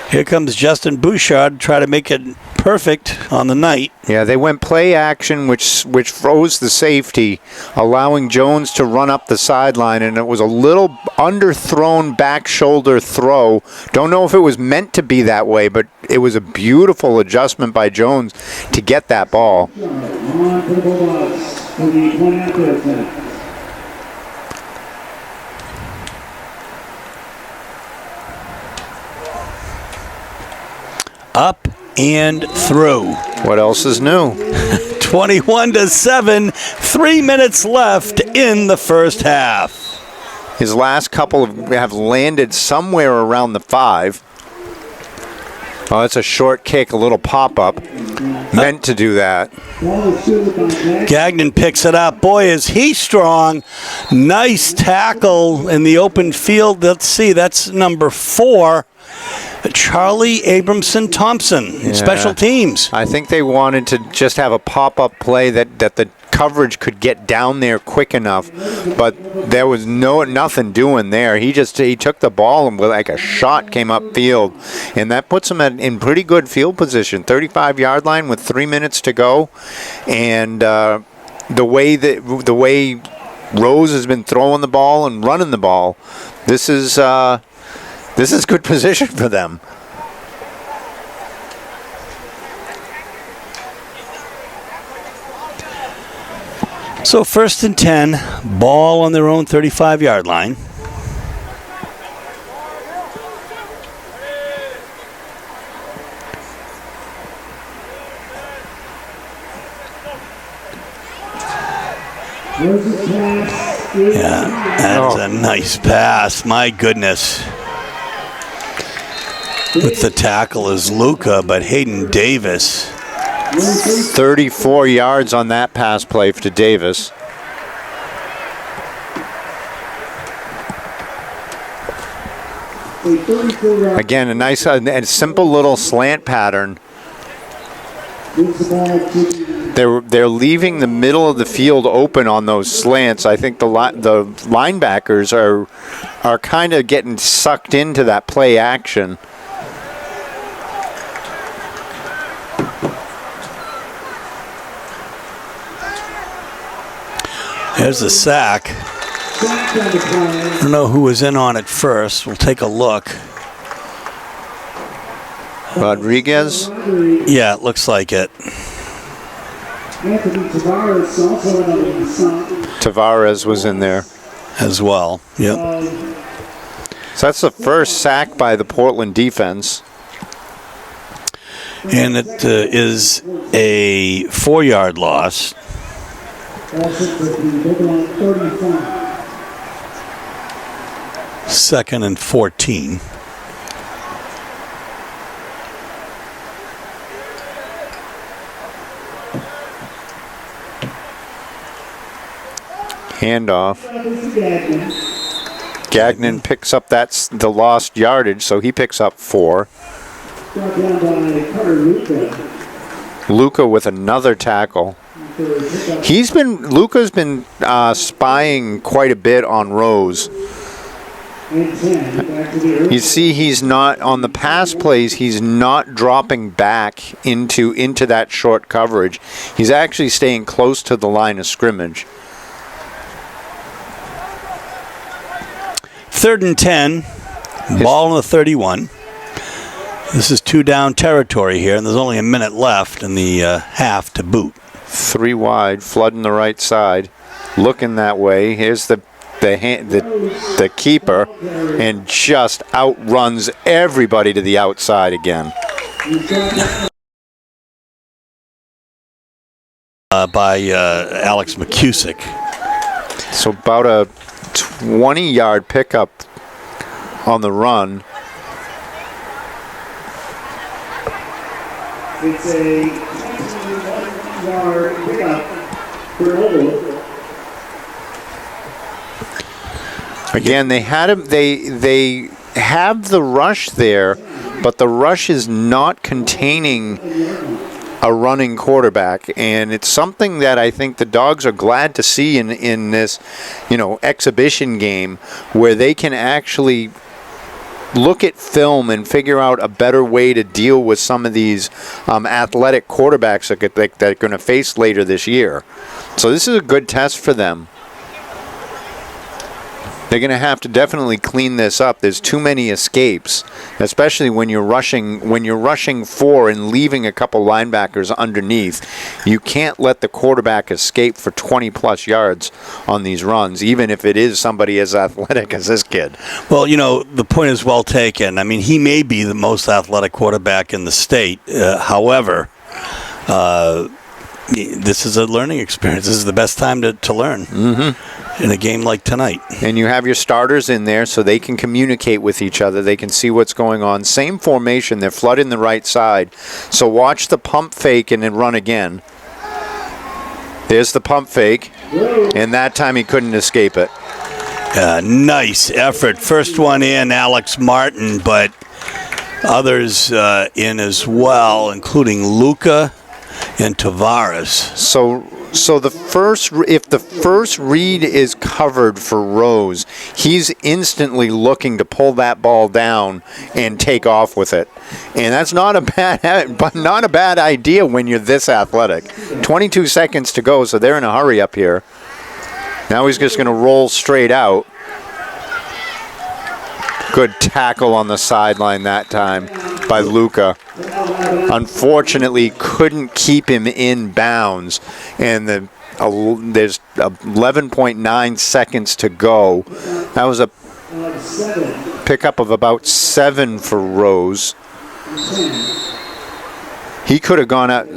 Here comes Justin Bouchard to try to make it perfect on the night. Yeah, they went play action, which froze the safety, allowing Jones to run up the sideline, and it was a little underthrown back shoulder throw. Don't know if it was meant to be that way, but it was a beautiful adjustment by Jones to get that ball. On for the Bulldogs for the point after attack. Up and through. What else is new? 21-7, 3 minutes left in the first half. His last couple have landed somewhere around the 5. Oh, it's a short kick, a little pop-up. Meant to do that. Ball is shielded by Jack. Gagnon picks it up. Boy, is he strong. Nice tackle in the open field. Let's see, that's number 4. Charlie Abramson Thompson in special teams. I think they wanted to just have a pop-up play that the coverage could get down there quick enough, but there was nothing doing there. He took the ball and with like a shot came upfield, and that puts him in pretty good field position, 35-yard line with 3 minutes to go, and the way Rose has been throwing the ball and running the ball, this is good position for them. So 1st and 10, ball on their own 35-yard line. Rose's pass is That's a nice pass. My goodness. With the tackle is Luca, but Hayden Davis. 34 yards on that pass play to Davis. a 34-yard. Again, a nice and simple little slant pattern. Gives the ball to They're leaving the middle of the field open on those slants. I think the linebackers are kind of getting sucked into that play action. There's a sack. sacked on the play. I don't know who was in on it first. We'll take a look. Rodriguez. Yeah, it looks like it. Anthony Tavares also another son. Tavares was in there. As well. Yep. So that's the first sack by the Portland defense. And it is a 4-yard loss. Also for the Bulldogs 35. 2nd and 14. Handoff. That is Gagnon. Gagnon picks up the lost yardage, so he picks up 4. Brought down by Carter Luca. Luca with another tackle. Luca's been spying quite a bit on Rose. You see, he's not on the pass plays. He's not dropping back into that short coverage. He's actually staying close to the line of scrimmage. 3rd and 10, ball on the 31. This is 2 down territory here, and there's only a minute left in the half to boot. 3 wide, flooding the right side, looking that way. Here's the keeper, and just outruns everybody to the outside again. By Alex McCusick. So about a 20-yard pickup on the run. It's a 21-yard pickup for Noble. Again, they have the rush there, but the rush is not containing a running quarterback, and it's something that I think the Dogs are glad to see in this, exhibition game, where they can actually look at film and figure out a better way to deal with some of these athletic quarterbacks that are going to face later this year. So this is a good test for them. They're going to have to definitely clean this up. There's too many escapes, especially when you're rushing 4 and leaving a couple linebackers underneath. You can't let the quarterback escape for 20-plus yards on these runs, even if it is somebody as athletic as this kid. Well, the point is well taken. I mean, he may be the most athletic quarterback in the state. However, this is a learning experience. This is the best time to learn in a game like tonight. And you have your starters in there so they can communicate with each other. They can see what's going on. Same formation. They're flooding the right side. So watch the pump fake and then run again. There's the pump fake. And that time he couldn't escape it. Nice effort. First one in, Alex Martin, but others in as well, including Luca and Tavares. So if the first read is covered for Rose, he's instantly looking to pull that ball down and take off with it. And that's not a bad idea when you're this athletic. 22 seconds to go, so they're in a hurry up here. Now he's just going to roll straight out. Good tackle on the sideline that time by Luca. Unfortunately, couldn't keep him in bounds, and there's 11.9 seconds to go. That was a pickup of about 7 for Rose. He could have gone out.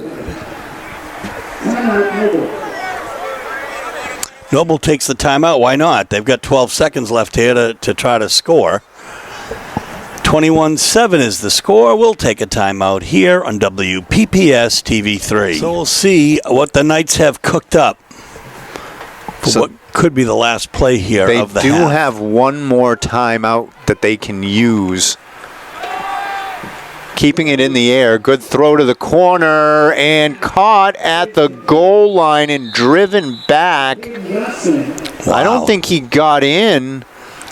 Noble takes the timeout. Why not? They've got 12 seconds left here to try to score. 21-7 is the score. We'll take a timeout here on WPPS TV3. So we'll see what the Knights have cooked up for what could be the last play here of the half. They do have one more timeout that they can use. Keeping it in the air. Good throw to the corner and caught at the goal line and driven back. Wow. I don't think he got in,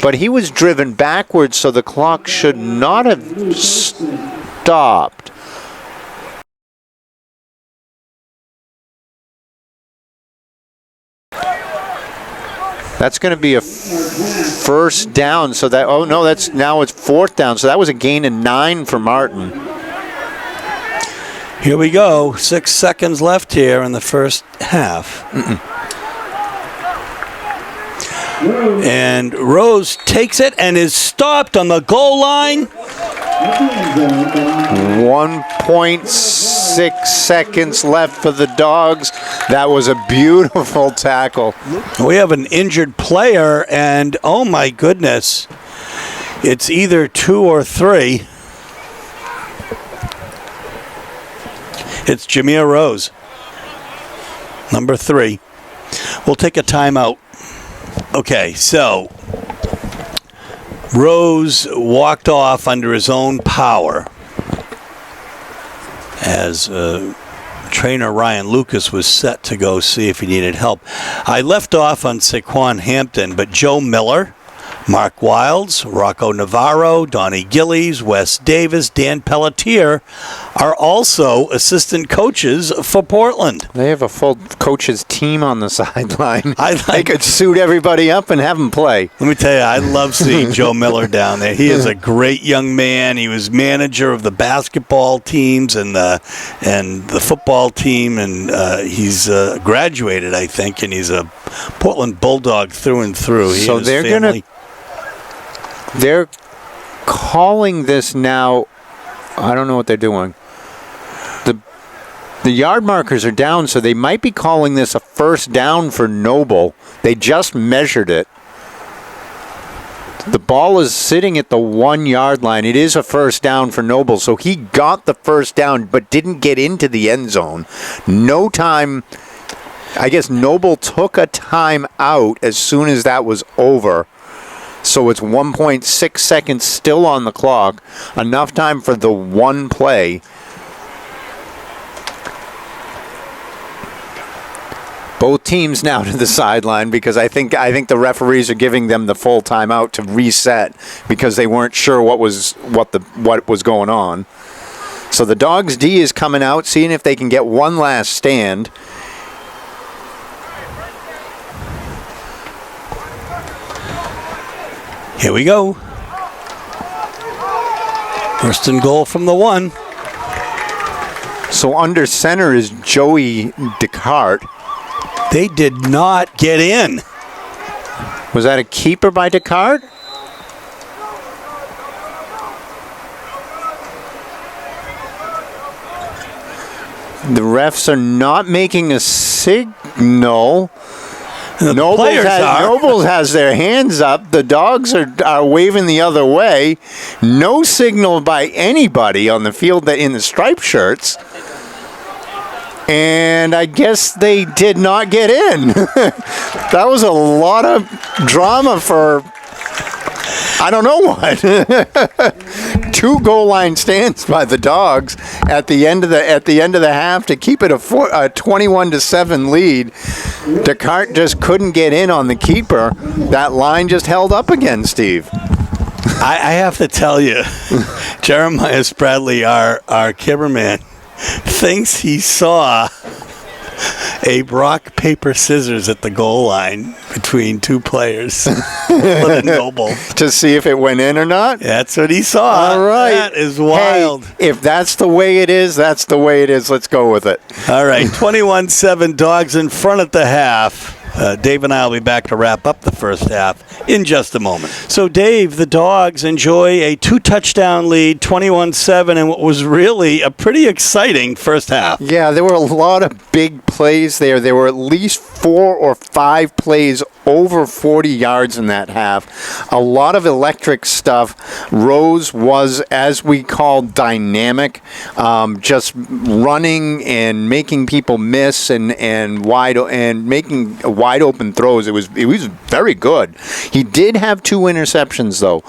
but he was driven backwards, so the clock should not have stopped. That's going to be a first down. So that now it's 4th down. So that was a gain of 9 for Martin. Here we go. 6 seconds left here in the first half. And Rose takes it and is stopped on the goal line. 1.6 seconds left for the Dogs. That was a beautiful tackle. We have an injured player, and oh my goodness, it's either 2 or 3. It's Jameer Rose, number 3. We'll take a timeout. Okay, so Rose walked off under his own power as trainer Ryan Lucas was set to go see if he needed help. I left off on Saquon Hampton, but Joe Miller, Mark Wilds, Rocco Navarro, Donnie Gillies, Wes Davis, Dan Pelletier are also assistant coaches for Portland. They have a full coaches team on the sideline. They They could suit everybody up and have them play. Let me tell you, I love seeing Joe Miller down there. He is a great young man. He was manager of the basketball teams and the football team, and he's graduated, I think, and he's a Portland Bulldog through and through. So they're calling this now. I don't know what they're doing. The yard markers are down, so they might be calling this a first down for Noble. They just measured it. The ball is sitting at the 1 yard line. It is a first down for Noble, so he got the first down but didn't get into the end zone. No time. I guess Noble took a time out as soon as that was over. So it's 1.6 seconds still on the clock. Enough time for the one play. Both teams now to the sideline because I think the referees are giving them the full timeout to reset because they weren't sure what was going on. So the Dogs D is coming out, seeing if they can get one last stand. Here we go. First and goal from the 1. So under center is Joey Descartes. They did not get in. Was that a keeper by Descartes? The refs are not making a signal. Nobles has their hands up. The Dogs are waving the other way. No signal by anybody on the field in the striped shirts. And I guess they did not get in. That was a lot of drama for I don't know what. 2 goal line stands by the Dogs at the end of the half to keep it a 21-7 lead. Descartes just couldn't get in on the keeper. That line just held up again, Steve. I have to tell you, Jeremiah Spradley, our cameraman, thinks he saw a rock, paper, scissors at the goal line between 2 players. Noble. To see if it went in or not? That's what he saw. All right. That is wild. Hey, if that's the way it is, that's the way it is. Let's go with it. All right, 21-7 Dogs in front at the half. Dave and I will be back to wrap up the first half in just a moment. So, Dave, the Dogs enjoy a 2-touchdown lead, 21-7, and what was really a pretty exciting first half. Yeah, there were a lot of big plays there. There were at least 4 or 5 plays over 40 yards in that half. A lot of electric stuff. Rose was, as we call, dynamic, just running and making people miss and making wide open throws. It was very good. He did have 2 interceptions though.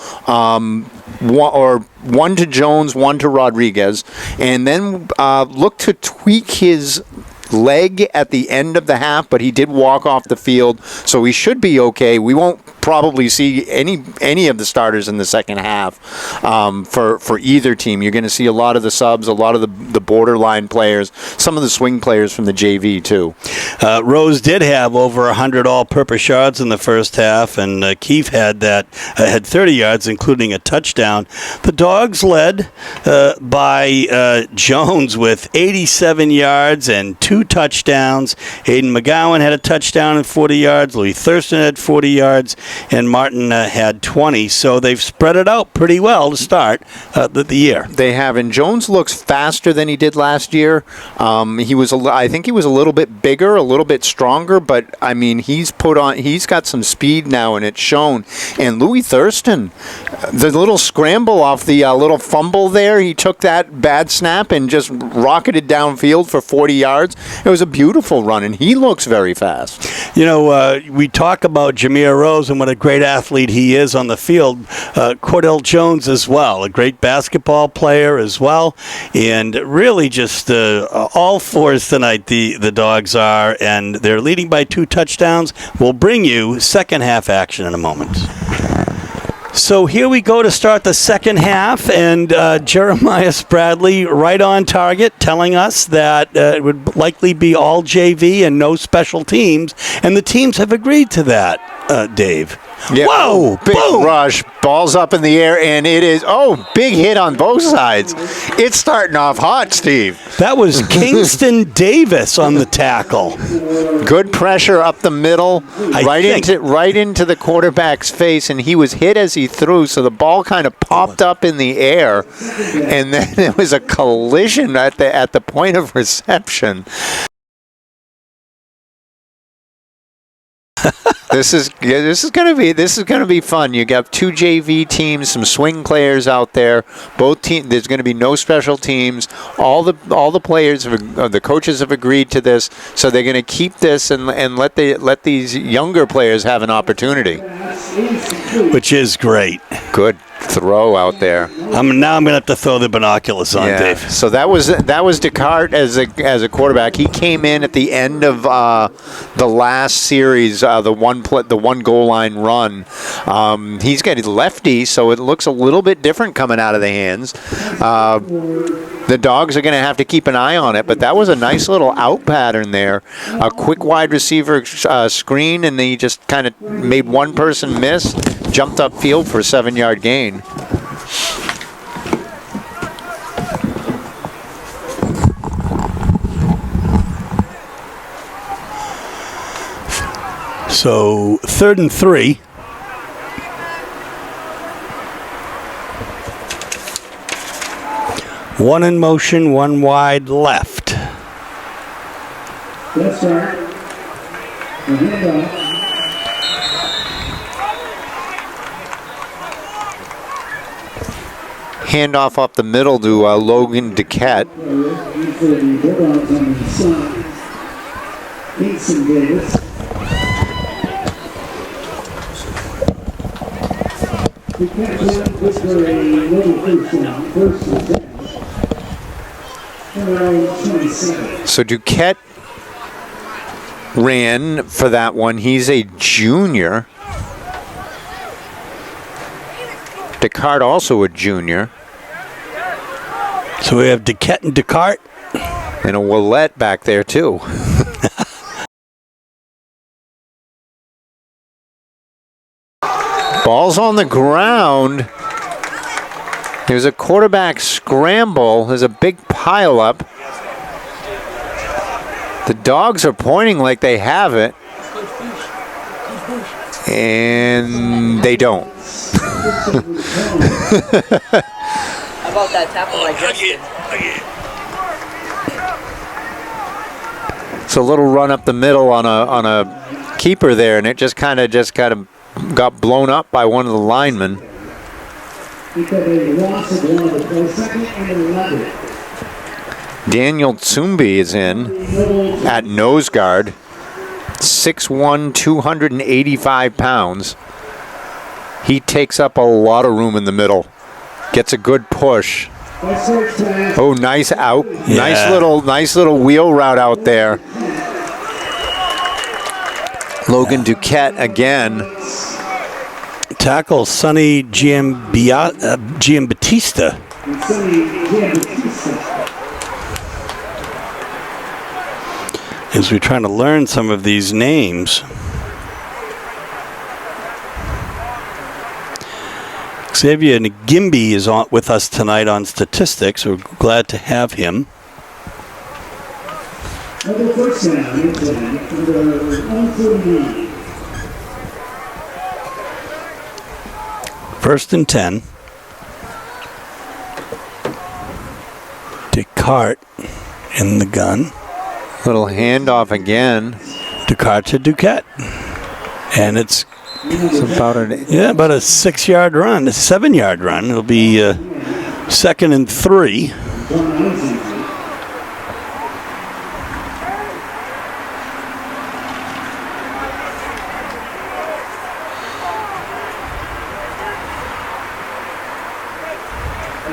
One to Jones, one to Rodriguez, and then looked to tweak his leg at the end of the half, but he did walk off the field, so he should be okay. We won't probably see any of the starters in the second half for either team. You're going to see a lot of the subs, a lot of the borderline players, some of the swing players from the JV too. Rose did have over 100 all-purpose yards in the first half, and Keefe had 30 yards, including a touchdown. The Dogs led by Jones with 87 yards and 2 touchdowns. Aiden McGowan had a touchdown and 40 yards. Louis Thurston had 40 yards, and Martin had 20. So they've spread it out pretty well to start the year. They have, and Jones looks faster than he did last year. I think he was a little bit bigger, a little bit stronger, but I mean he's got some speed now, and it's shown. And Louis Thurston, the little scramble off the little fumble there, he took that bad snap and just rocketed downfield for 40 yards. It was a beautiful run, and he looks very fast. You know, we talk about Jameer Rose, and what a great athlete he is on the field. Cordell Jones as well, a great basketball player as well. And really just all fours tonight, the Dogs are, and they're leading by 2 touchdowns. We'll bring you second half action in a moment. So here we go to start the second half, and Jeremiah Spradley right on target, telling us that it would likely be all JV and no special teams, and the teams have agreed to that, Dave. Yeah. Whoa! Big Boom! rush, balls up in the air, and it is, big hit on both sides. It's starting off hot, Steve. That was Kingston Davis on the tackle. Good pressure up the middle, right into the quarterback's face, and he was hit as he threw, so the ball kind of popped up in the air, and then there was a collision at the point of reception. This is gonna be fun. You got 2 JV teams, some swing players out there. Both teams. There's going to be no special teams. All the players, the coaches have agreed to this, so they're going to keep this and let these younger players have an opportunity. Which is great. Good throw out there. Now I'm going to have to throw the binoculars on, Dave. So that was Descartes as a quarterback. He came in at the end of the last series, the one goal line run. He's got a lefty, so it looks a little bit different coming out of the hands. The Dogs are going to have to keep an eye on it, but that was a nice little out pattern there. A quick wide receiver screen, and he just kind of made one person miss, jumped upfield for a 7-yard gain. So 3rd and 3. One in motion, one wide left. That's right. The handoff. Handoff up the middle to Logan Duquette. For the Bulldogs on the side. Kingston Davis. The catch down good for a little first down. First and 10. Around 27. So Duquette ran for that one. He's a junior. Descartes also a junior. So we have Duquette and Descartes. And a Willette back there too. Ball's on the ground. There's a quarterback scramble. There's a big pileup. The Dogs are pointing like they have it. And they don't. How about that tackle like Justin? It's a little run up the middle on a keeper there, and it just kind of got blown up by one of the linemen. Daniel Tsumbi is in at nose guard, 6'1", 285 pounds. He takes up a lot of room in the middle. Gets a good push. Oh, nice out. Yeah. Nice little wheel route out there. Logan Duquette again. Tackle Sonny Giambattista. As we're trying to learn some of these names. Xavier Ngimbi is with us tonight on statistics. We're glad to have him. First and 10. Descartes in the gun. Little handoff again. Descartes to Duquette. And it's about a 6-yard run, a 7-yard run. It'll be 2nd and 3.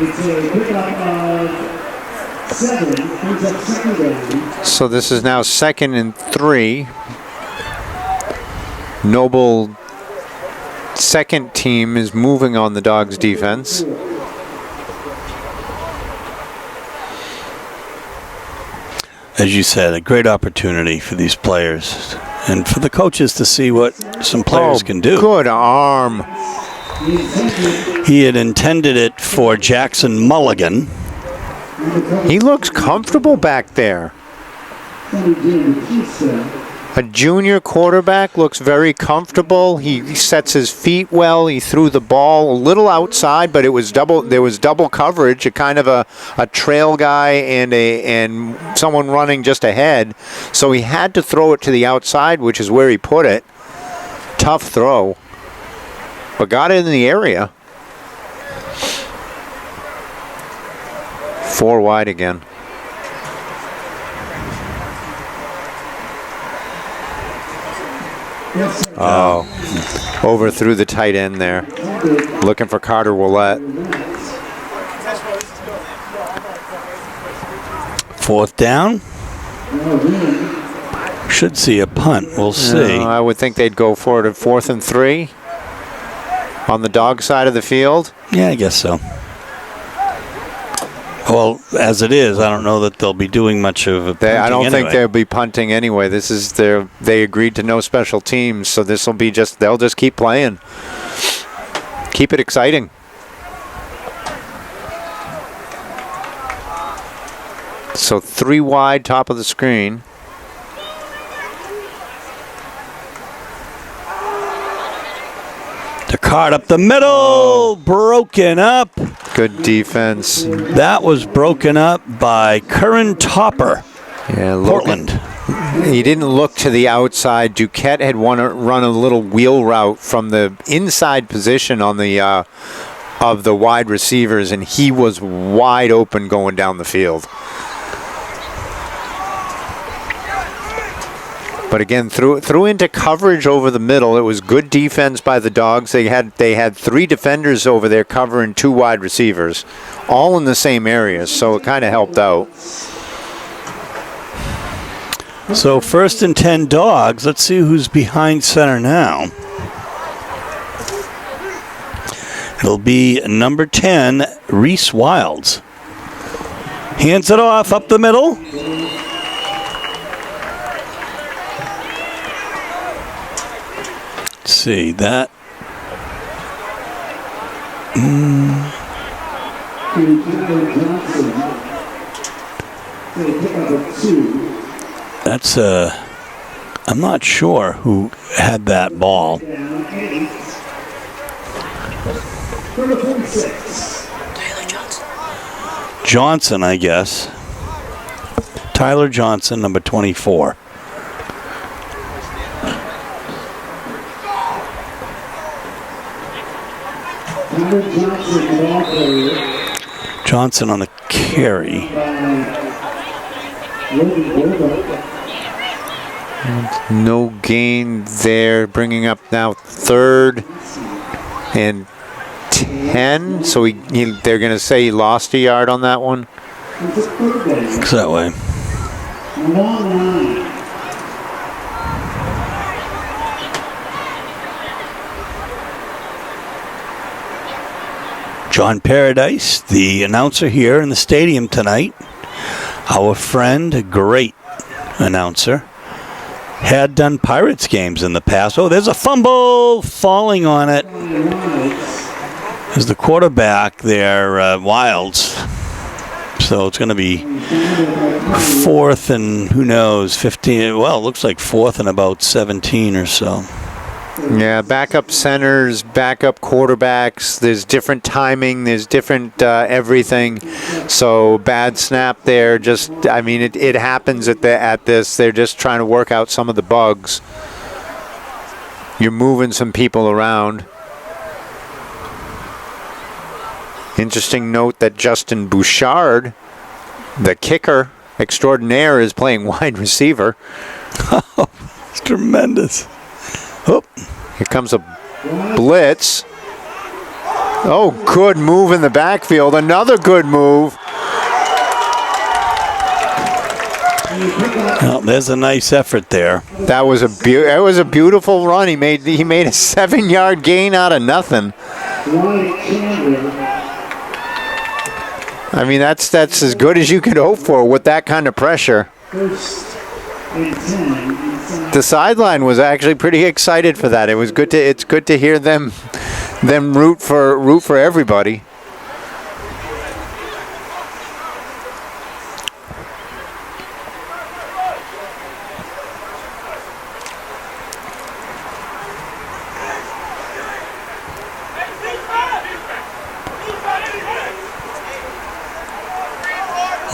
It's a pickup of 7. Brings up second down. So this is now 2nd and 3. Noble second team is moving on the Dogs defense. As you said, a great opportunity for these players and for the coaches to see what some players can do. Good arm. He had intended it for Jackson Mulligan. He looks comfortable back there. A junior quarterback looks very comfortable. He sets his feet well. He threw the ball a little outside, but it was there was double coverage, a kind of a trail guy and someone running just ahead. So he had to throw it to the outside, which is where he put it. Tough throw, but got it in the area. 4 wide again. Oh, overthrew the tight end there. Looking for Carter Willett. 4th down. Should see a punt. We'll see. I would think they'd go for it at 4th and 3 on the dog side of the field. Yeah, I guess so. Well, as it is, I don't know that they'll be doing much of a punting I don't anyway. think they'll be punting anyway. This is they agreed to no special teams, so this will be they'll just keep playing. Keep it exciting. So 3 wide, top of the screen. The card up the middle, broken up. Good defense. That was broken up by Curran Topper, Yeah, Portland. He didn't look to the outside. Duquette had run a little wheel route from the inside position on the of the wide receivers, and he was wide open going down the field. But again, threw into coverage over the middle. It was good defense by the Dogs. They had 3 defenders over there covering 2 wide receivers, all in the same area, so it kind of helped out. So 1st and 10 Dogs. Let's see who's behind center now. It'll be number 10, Reese Wilds. Hands it off up the middle. See that. That's I'm not sure who had that ball. Johnson, I guess. Tyler Johnson, number 24. Johnson on the carry. No gain there, bringing up now 3rd and 10. So they're going to say he lost a yard on that one. Looks that way. John Paradise, the announcer here in the stadium tonight. Our friend, a great announcer, had done Pirates games in the past. Oh, there's a fumble falling on it. There's the quarterback there, Wilds. So it's going to be 4th and who knows, 15. Well, it looks like 4th and about 17 or so. Yeah, backup centers, backup quarterbacks. There's different timing. There's different everything. So bad snap there. It happens at this. They're just trying to work out some of the bugs. You're moving some people around. Interesting note that Justin Bouchard, the kicker extraordinaire, is playing wide receiver. Oh, it's tremendous. Oh. Here comes a blitz. Oh, good move in the backfield. Another good move. Well, there's a nice effort there. That was a beautiful run. He made a 7-yard gain out of nothing. I mean, that's as good as you could hope for with that kind of pressure. The sideline was actually pretty excited for that. It's good to hear them root for everybody.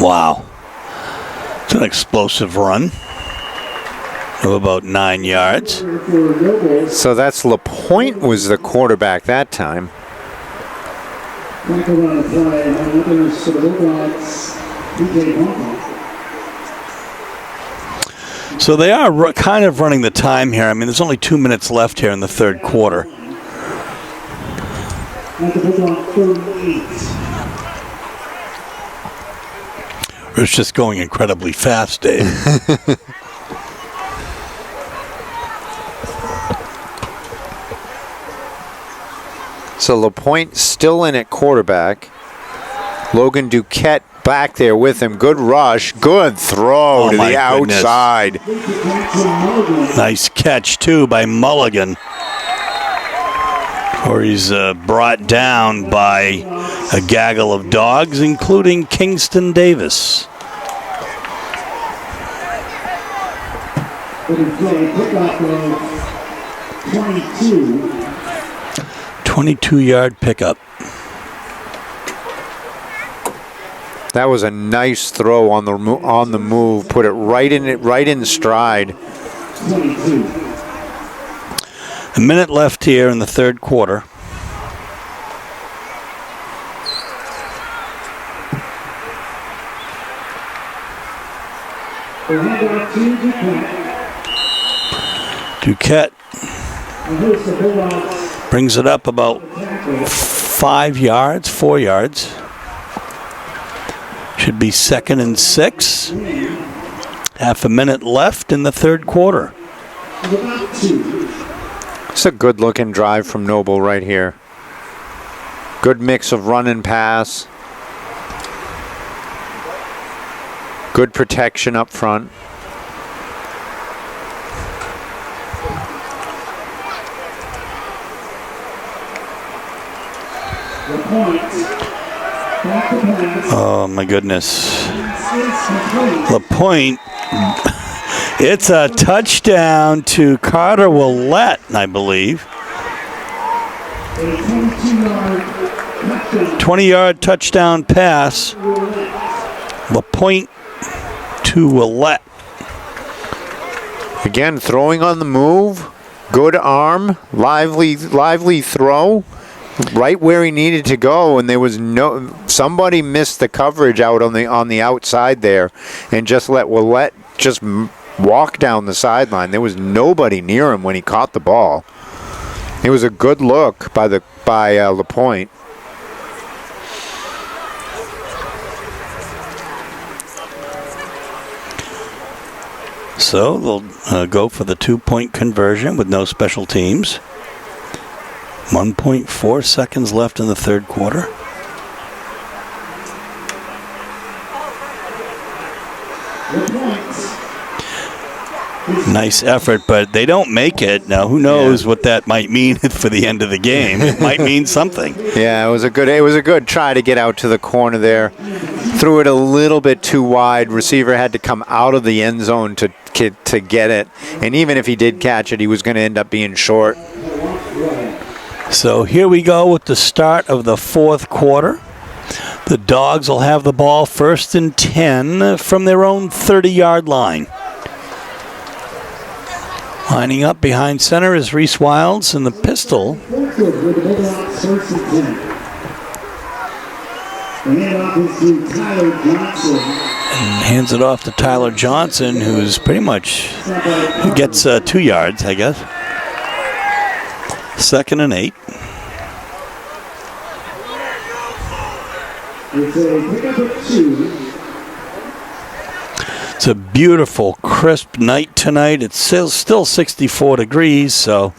Wow. It's an explosive run of about 9 yards. So that's LaPointe was the quarterback that time. So they are kind of running the time here. I mean, there's only 2 minutes left here in the third quarter. It's just going incredibly fast, Dave. So LaPointe still in at quarterback. Logan Duquette back there with him. Good rush. Good throw to the outside. Nice catch, too, by Mulligan. Or he's brought down by a gaggle of dogs, including Kingston Davis. 22-yard pickup. That was a nice throw on the move. Put it right in stride. A minute left here in the third quarter. Duquette brings it up about 4 yards. Should be 2nd and 6. Half a minute left in the third quarter. It's a good looking drive from Noble right here. Good mix of run and pass. Good protection up front. Oh my goodness. LaPointe. It's a touchdown to Carter Willett, I believe. 20-yard touchdown pass. LaPointe to Willett. Again, throwing on the move. Good arm. Lively throw. Right where he needed to go, and there was somebody missed the coverage out on the outside there, and just let Willett just walk down the sideline. There was nobody near him when he caught the ball. It was a good look by LaPointe. So they'll go for the 2-point conversion with no special teams. 1.4 seconds left in the third quarter. Nice effort, but they don't make it. Now, who knows what that might mean for the end of the game? It might mean something. Yeah, it was a good try to get out to the corner there. Threw it a little bit too wide. Receiver had to come out of the end zone to get it. And even if he did catch it, he was going to end up being short. So here we go with the start of the fourth quarter. The Dogs will have the ball 1st and 10 from their own 30-yard line. Lining up behind center is Reese Wilds, and the pistol. And hands it off to Tyler Johnson, who's pretty much gets 2 yards, I guess. 2nd and 8. It's a pickup of 2. It's a beautiful, crisp night tonight. It's still 64 degrees, so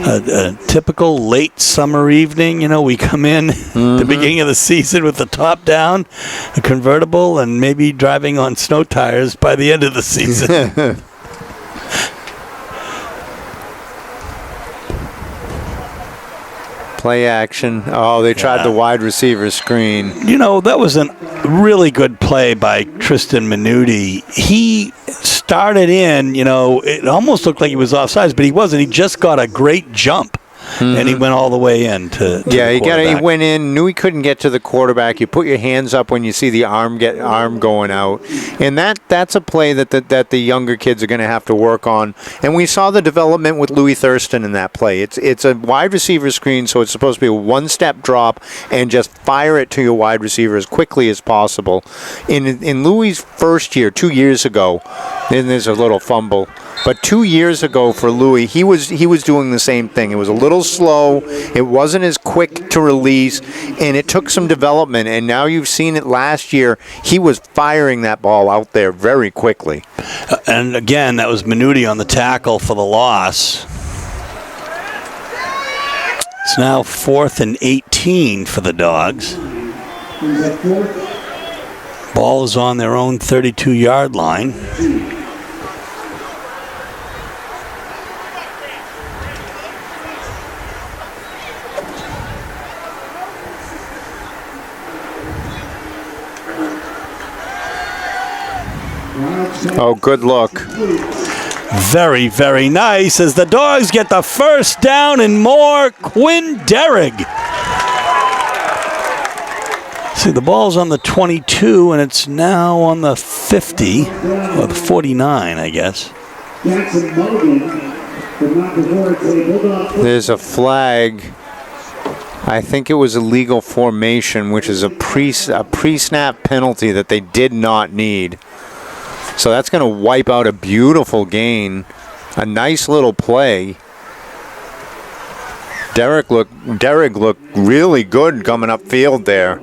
a typical late summer evening. You know, we come in the beginning of the season with the top down, a convertible, and maybe driving on snow tires by the end of the season. Play action. Oh, they tried the wide receiver screen. You know, that was a really good play by Tristan Minuti. He started in, you know, it almost looked like he was offsides, but he wasn't. He just got a great jump. And he went all the way in to he went in, knew he couldn't get to the quarterback. You put your hands up when you see the arm going out. And that's a play that the younger kids are going to have to work on. And we saw the development with Louis Thurston in that play. It's a wide receiver screen, so it's supposed to be a one-step drop and just fire it to your wide receiver as quickly as possible. In Louis' first year, 2 years ago, then there's a little fumble. But 2 years ago for Louis, he was doing the same thing. It was a little slow. It wasn't as quick to release, and it took some development. And now you've seen it last year. He was firing that ball out there very quickly. And again, that was Minuti on the tackle for the loss. It's now 4th and 18 for the Dogs. Ball is on their own 32-yard line. Oh, good look. Very, very nice as the Dogs get the first down and more. Quinn Derrig. See, the ball's on the 22, and it's now on the 50, or the 49, I guess. There's a flag. I think it was a legal formation, which is a pre-snap penalty that they did not need. So that's going to wipe out a beautiful gain. A nice little play. Derrig looked really good coming upfield there.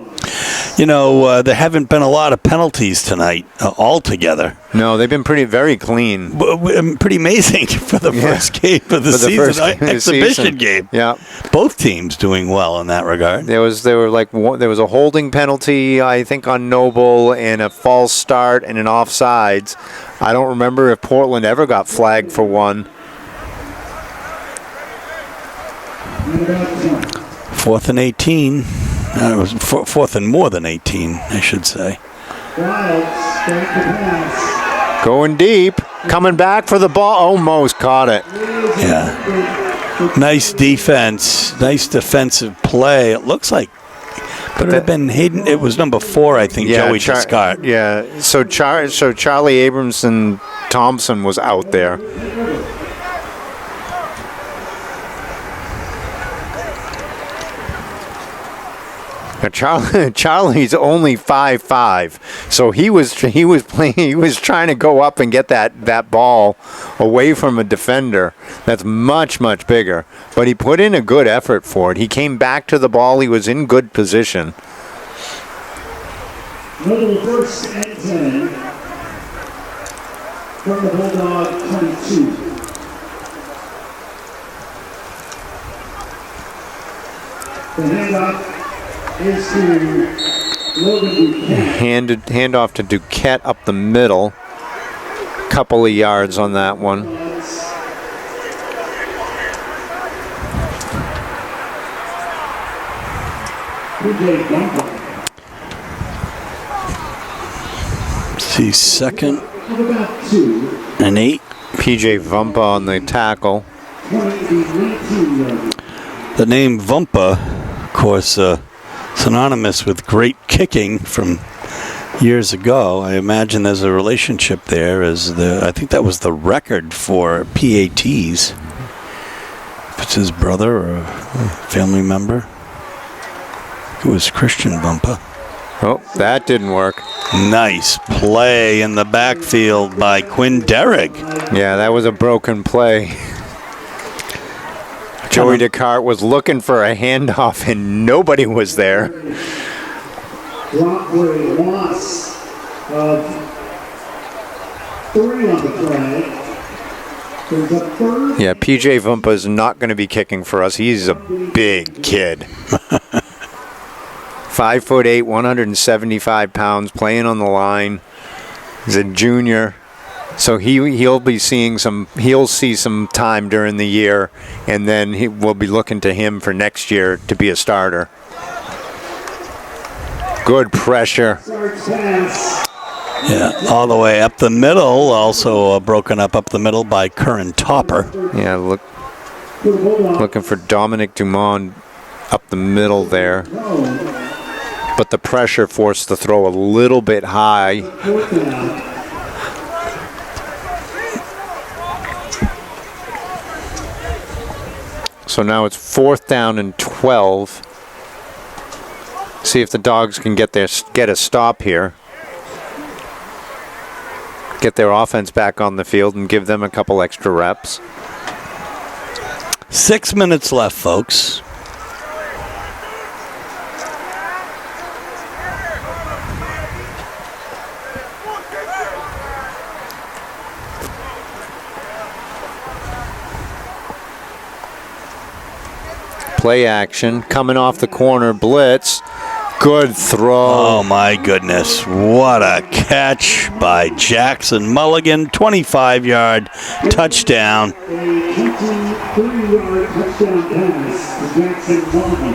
You know, there haven't been a lot of penalties tonight altogether. No, they've been very clean. Pretty amazing for the first game of the season, exhibition game. Yeah, both teams doing well in that regard. There was a holding penalty, I think, on Noble, and a false start and an offsides. I don't remember if Portland ever got flagged for one. 4th and 18. It was 4th and more than 18, I should say. Going deep, coming back for the ball, almost caught it. Yeah. Nice defense, nice defensive play. It looks like could have been Hayden. It was number 4, I think, Joey Scott. Yeah, so Charlie Abramson Thompson was out there. Charlie's only 5'5", so he was trying to go up and get that ball away from a defender that's much bigger. But he put in a good effort for it. He came back to the ball. He was in good position. Little 1st and 10 from the Bulldog 22. The handoff. Hand off to Duquette up the middle. Couple of yards on that one. See, 2nd and 8. PJ Vumpa on the tackle. The name Vumpa, of course, synonymous with great kicking from years ago. I imagine there's a relationship there. I think that was the record for PATs. If it's his brother or a family member. It was Christian Vumpa. Oh, that didn't work. Nice play in the backfield by Quinn Derrig. Yeah, that was a broken play. Joey Descartes was looking for a handoff, and nobody was there. Rockaway loss of 3 on the flag. There's a third. Yeah, PJ Vumpa is not going to be kicking for us. He's a big kid. 5'8", 175 pounds, playing on the line. He's a junior, so he'll see some time during the year, and then we'll be looking to him for next year to be a starter. Good pressure. Yeah, all the way up the middle. Also broken up the middle by Curran Topper. Yeah, looking for Dominic Dumont up the middle there. But the pressure forced the throw a little bit high. So now it's 4th down and 12. See if the Dogs can get a stop here. Get their offense back on the field and give them a couple extra reps. 6 minutes left, folks. Play action, coming off the corner, blitz. Good throw. Oh, my goodness. What a catch by Jackson Mulligan. 25-yard touchdown. A 23-yard touchdown pass to Jackson Mulligan.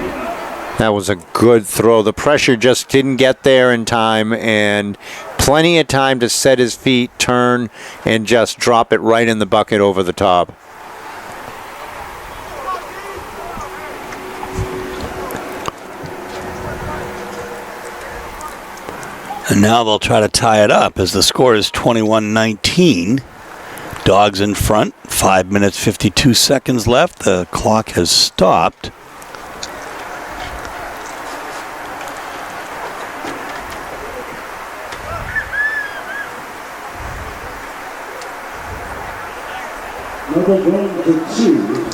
That was a good throw. The pressure just didn't get there in time, and plenty of time to set his feet, turn, and just drop it right in the bucket over the top. And now they'll try to tie it up as the score is 21-19. Dogs in front. 5 minutes, 52 seconds left. The clock has stopped. Level going for 2.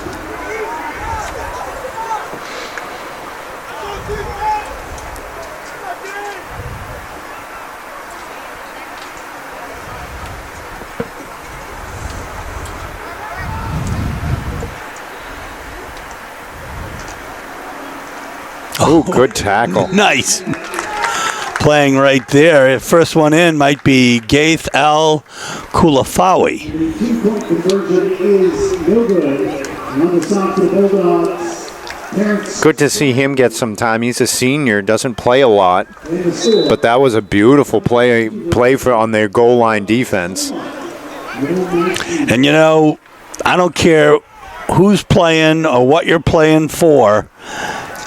Oh, good tackle. Nice. Playing right there. First one in might be Gaith Al Kulafawi. The 2-point conversion is no good. Another stop to the Bulldogs. Terrence Good to see him get some time. He's a senior, doesn't play a lot, in the score. but that was a beautiful play for on their goal line defense. And you know, I don't care who's playing or what you're playing for.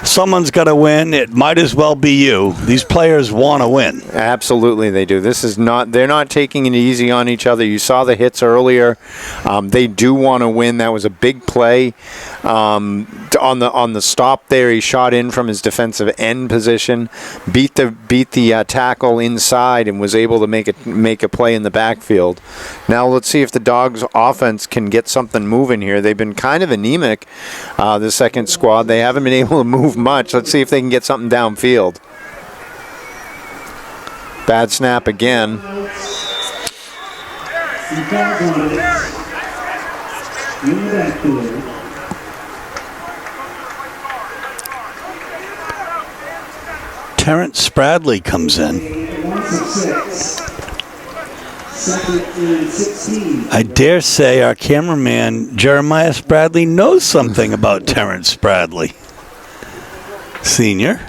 Someone's got to win. It might as well be you. These players want to win. Absolutely, they do. They're not taking it easy on each other. You saw the hits earlier. They do want to win. That was a big play. On the stop there, he shot in from his defensive end position, beat the tackle inside, and was able to make a play in the backfield. Now let's see if the Dogs' offense can get something moving here. They've been kind of anemic, the second squad. They haven't been able to move much. Let's see if they can get something downfield. Bad snap again. He falls on it. In the backfield. Terrence Spradley comes in. Loss of 6. 2nd and 16. I dare say our cameraman, Jeremiah Spradley, knows something about Terrence Spradley. Senior.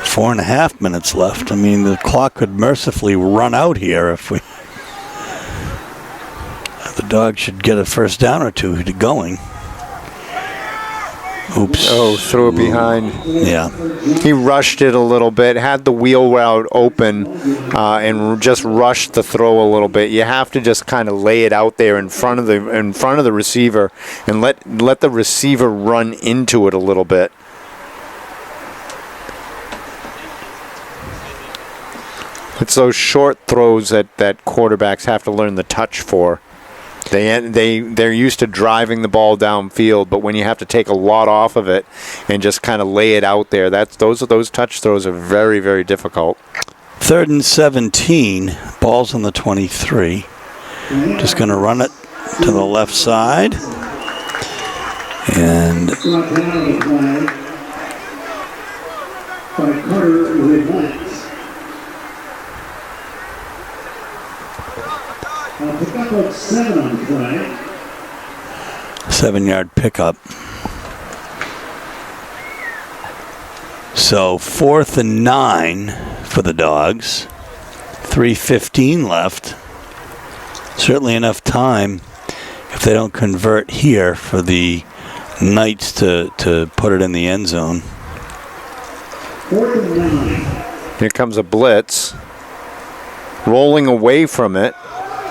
Four and a half minutes left. I mean, the clock could mercifully run out here if the Dogs should get a first down or two going. Oops. Oh, threw it behind. Yeah. He rushed it a little bit, had the wheel route open, and just rushed the throw a little bit. You have to just kind of lay it out there in front of the receiver and let the receiver run into it a little bit. It's those short throws that quarterbacks have to learn the touch for. They're used to driving the ball downfield, but when you have to take a lot off of it and just kind of lay it out there, those touch throws are very, very difficult. 3rd and 17, ball's on the 23. Just going to run it to the left side. And Brought down on the flag by Carter Levant. Pick up of 7 on the flag. 7-yard pickup. So 4th and 9 for the Dogs. 3:15 left. Certainly enough time if they don't convert here for the Knights to put it in the end zone. 4th and 9. Here comes a blitz. Rolling away from it.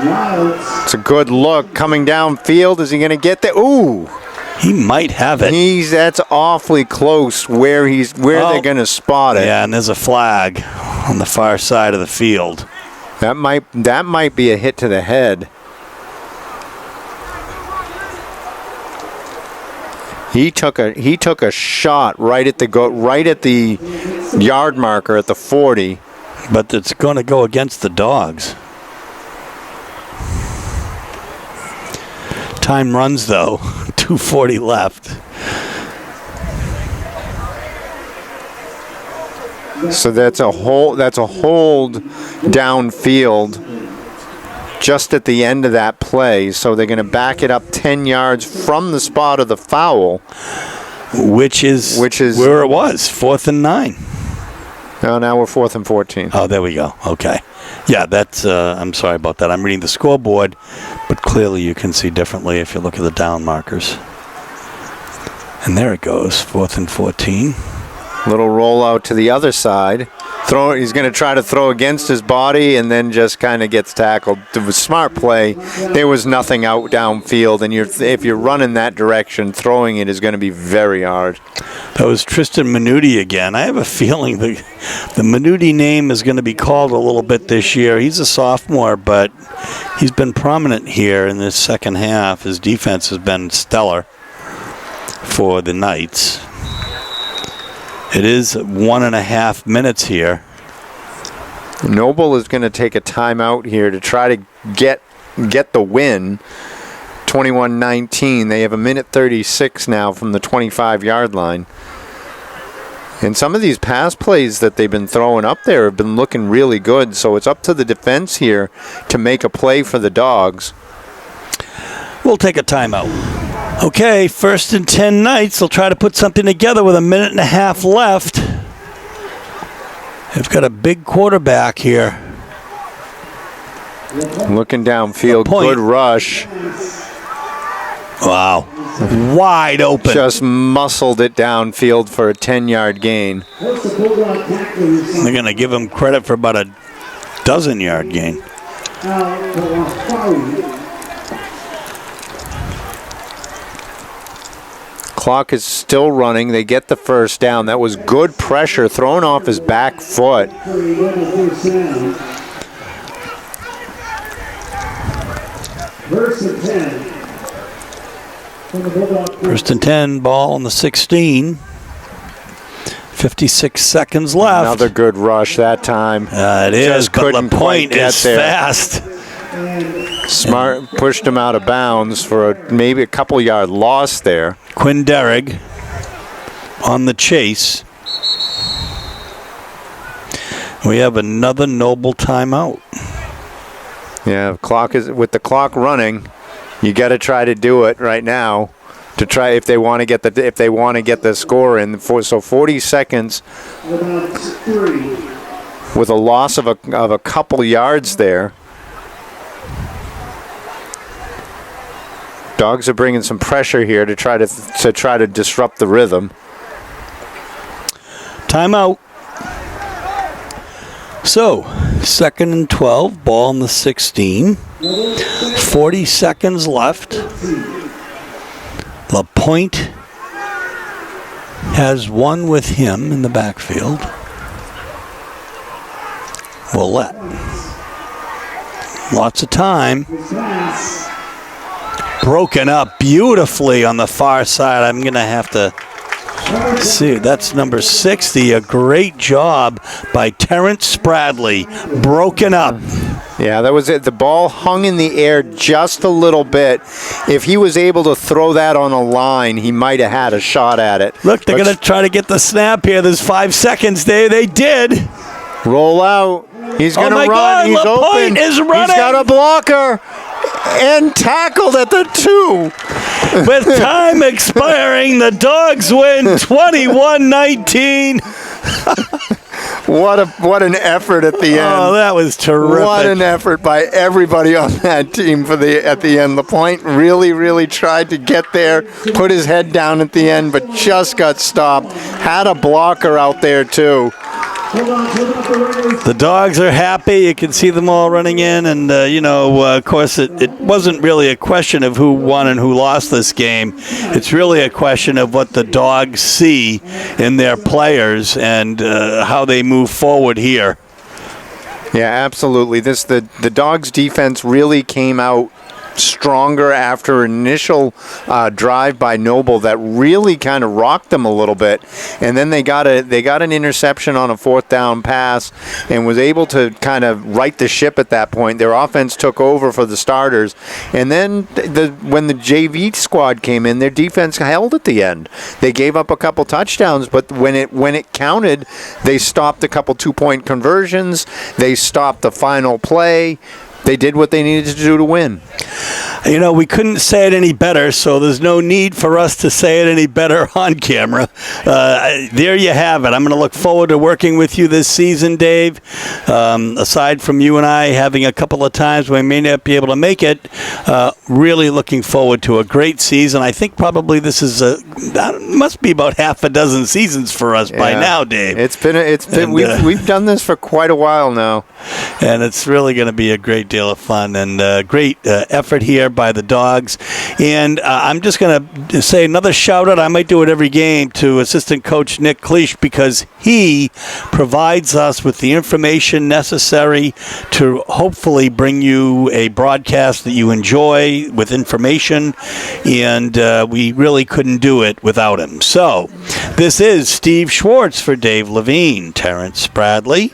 Wilds. It's a good look. Coming downfield. Is he going to get there? Ooh. He might have it. That's awfully close where they're going to spot it. Yeah, and there's a flag on the far side of the field. That might be a hit to the head. He took a shot right at the yard marker at the 40. But it's going to go against the Dogs. Time runs though. 2:40 left. So that's a hold downfield just at the end of that play. So they're going to back it up 10 yards from the spot of the foul, which is where it was, 4th and 9. No, now we're 4th and 14. Oh, there we go. Okay. Yeah, that's. I'm sorry about that. I'm reading the scoreboard, but clearly you can see differently if you look at the down markers. And there it goes, 4th and 14. Little rollout to the other side. He's going to try to throw against his body and then just kind of gets tackled. It was a smart play. There was nothing out downfield, and if you're running that direction, throwing it is going to be very hard. That was Tristan Minuti again. I have a feeling the Minuti name is going to be called a little bit this year. He's a sophomore, but he's been prominent here in this second half. His defense has been stellar for the Knights. It is 1.5 minutes here. Noble is going to take a timeout here to try to get the win. 21-19. They have 1:36 now from the 25-yard line. And some of these pass plays that they've been throwing up there have been looking really good. So it's up to the defense here to make a play for the Dogs. We'll take a timeout. Okay, 1st and 10 Knights. They'll try to put something together with 1.5 minutes left. They've got a big quarterback here. Looking downfield, good rush. Wow. Wide open. Just muscled it downfield for a 10-yard gain. They're going to give him credit for about a 12-yard gain. Clock is still running. They get the first down. That was good pressure thrown off his back foot. First and 10. 1st and 10, ball on the 16. 56 seconds left. Another good rush that time. It is, but LaPointe is fast. Smart pushed him out of bounds for maybe a couple-yard loss there. Quinn Derrig on the chase. We have another Noble timeout. Yeah, with the clock running, you got to try to do it right now to try if they want to get the score in. So 40 seconds with a loss of a couple yards there. Dogs are bringing some pressure here to try to disrupt the rhythm. Timeout. So, 2nd and 12, ball on the 16. 40 seconds left. LaPointe has one with him in the backfield. Willette. Lots of time. broken up beautifully on the far side. I'm going to have to see. That's number 60. A great job by Terrence Spradley. Broken up. Yeah, that was it. The ball hung in the air just a little bit. If he was able to throw that on a line, he might have had a shot at it. Look, they're going to try to get the snap here. There's 5 seconds there. They did. Roll out. He's going to run. God, He's Lapointe open. is running. He's got a blocker and tackled at the 2. With time expiring, the Dogs win 21-19. What an effort at the end. Oh, that was terrific. What an effort by everybody on that team at the end. Lapointe really tried to get there, put his head down at the end, but just got stopped. Had a blocker out there too. The Dogs are happy. You can see them all running in. And, of course, it wasn't really a question of who won and who lost this game. It's really a question of what the Dogs see in their players and how they move forward here. Yeah, absolutely. The Dogs' defense really came out stronger after an initial drive by Noble that really kind of rocked them a little bit, and then they got an interception on a 4th down pass and was able to kind of right the ship at that point. Their offense took over for the starters, and then when the JV squad came in, their defense held at the end. They gave up a couple touchdowns, but when it counted, they stopped a couple 2-point conversions. They stopped the final play. They did what they needed to do to win. We couldn't say it any better, so there's no need for us to say it any better on camera. There you have it. I'm going to look forward to working with you this season, Dave. Aside from you and I having a couple of times we may not be able to make it, really looking forward to a great season. I think probably this is must be about half a dozen seasons for us by now, Dave. We've done this for quite a while now, and it's really going to be a great deal of fun and great effort here by the Dogs. And I'm just going to say another shout out. I might do it every game to assistant coach Nick Cleach because he provides us with the information necessary to hopefully bring you a broadcast that you enjoy with information, and we really couldn't do it without him. So this is Steve Schwartz for Dave Levine, Terrence Spradley,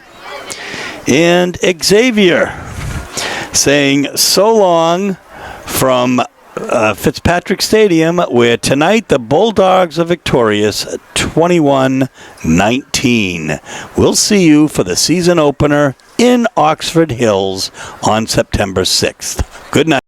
and Xavier saying so long from Fitzpatrick Stadium, where tonight the Bulldogs are victorious 21-19. We'll see you for the season opener in Oxford Hills on September 6th. Good night.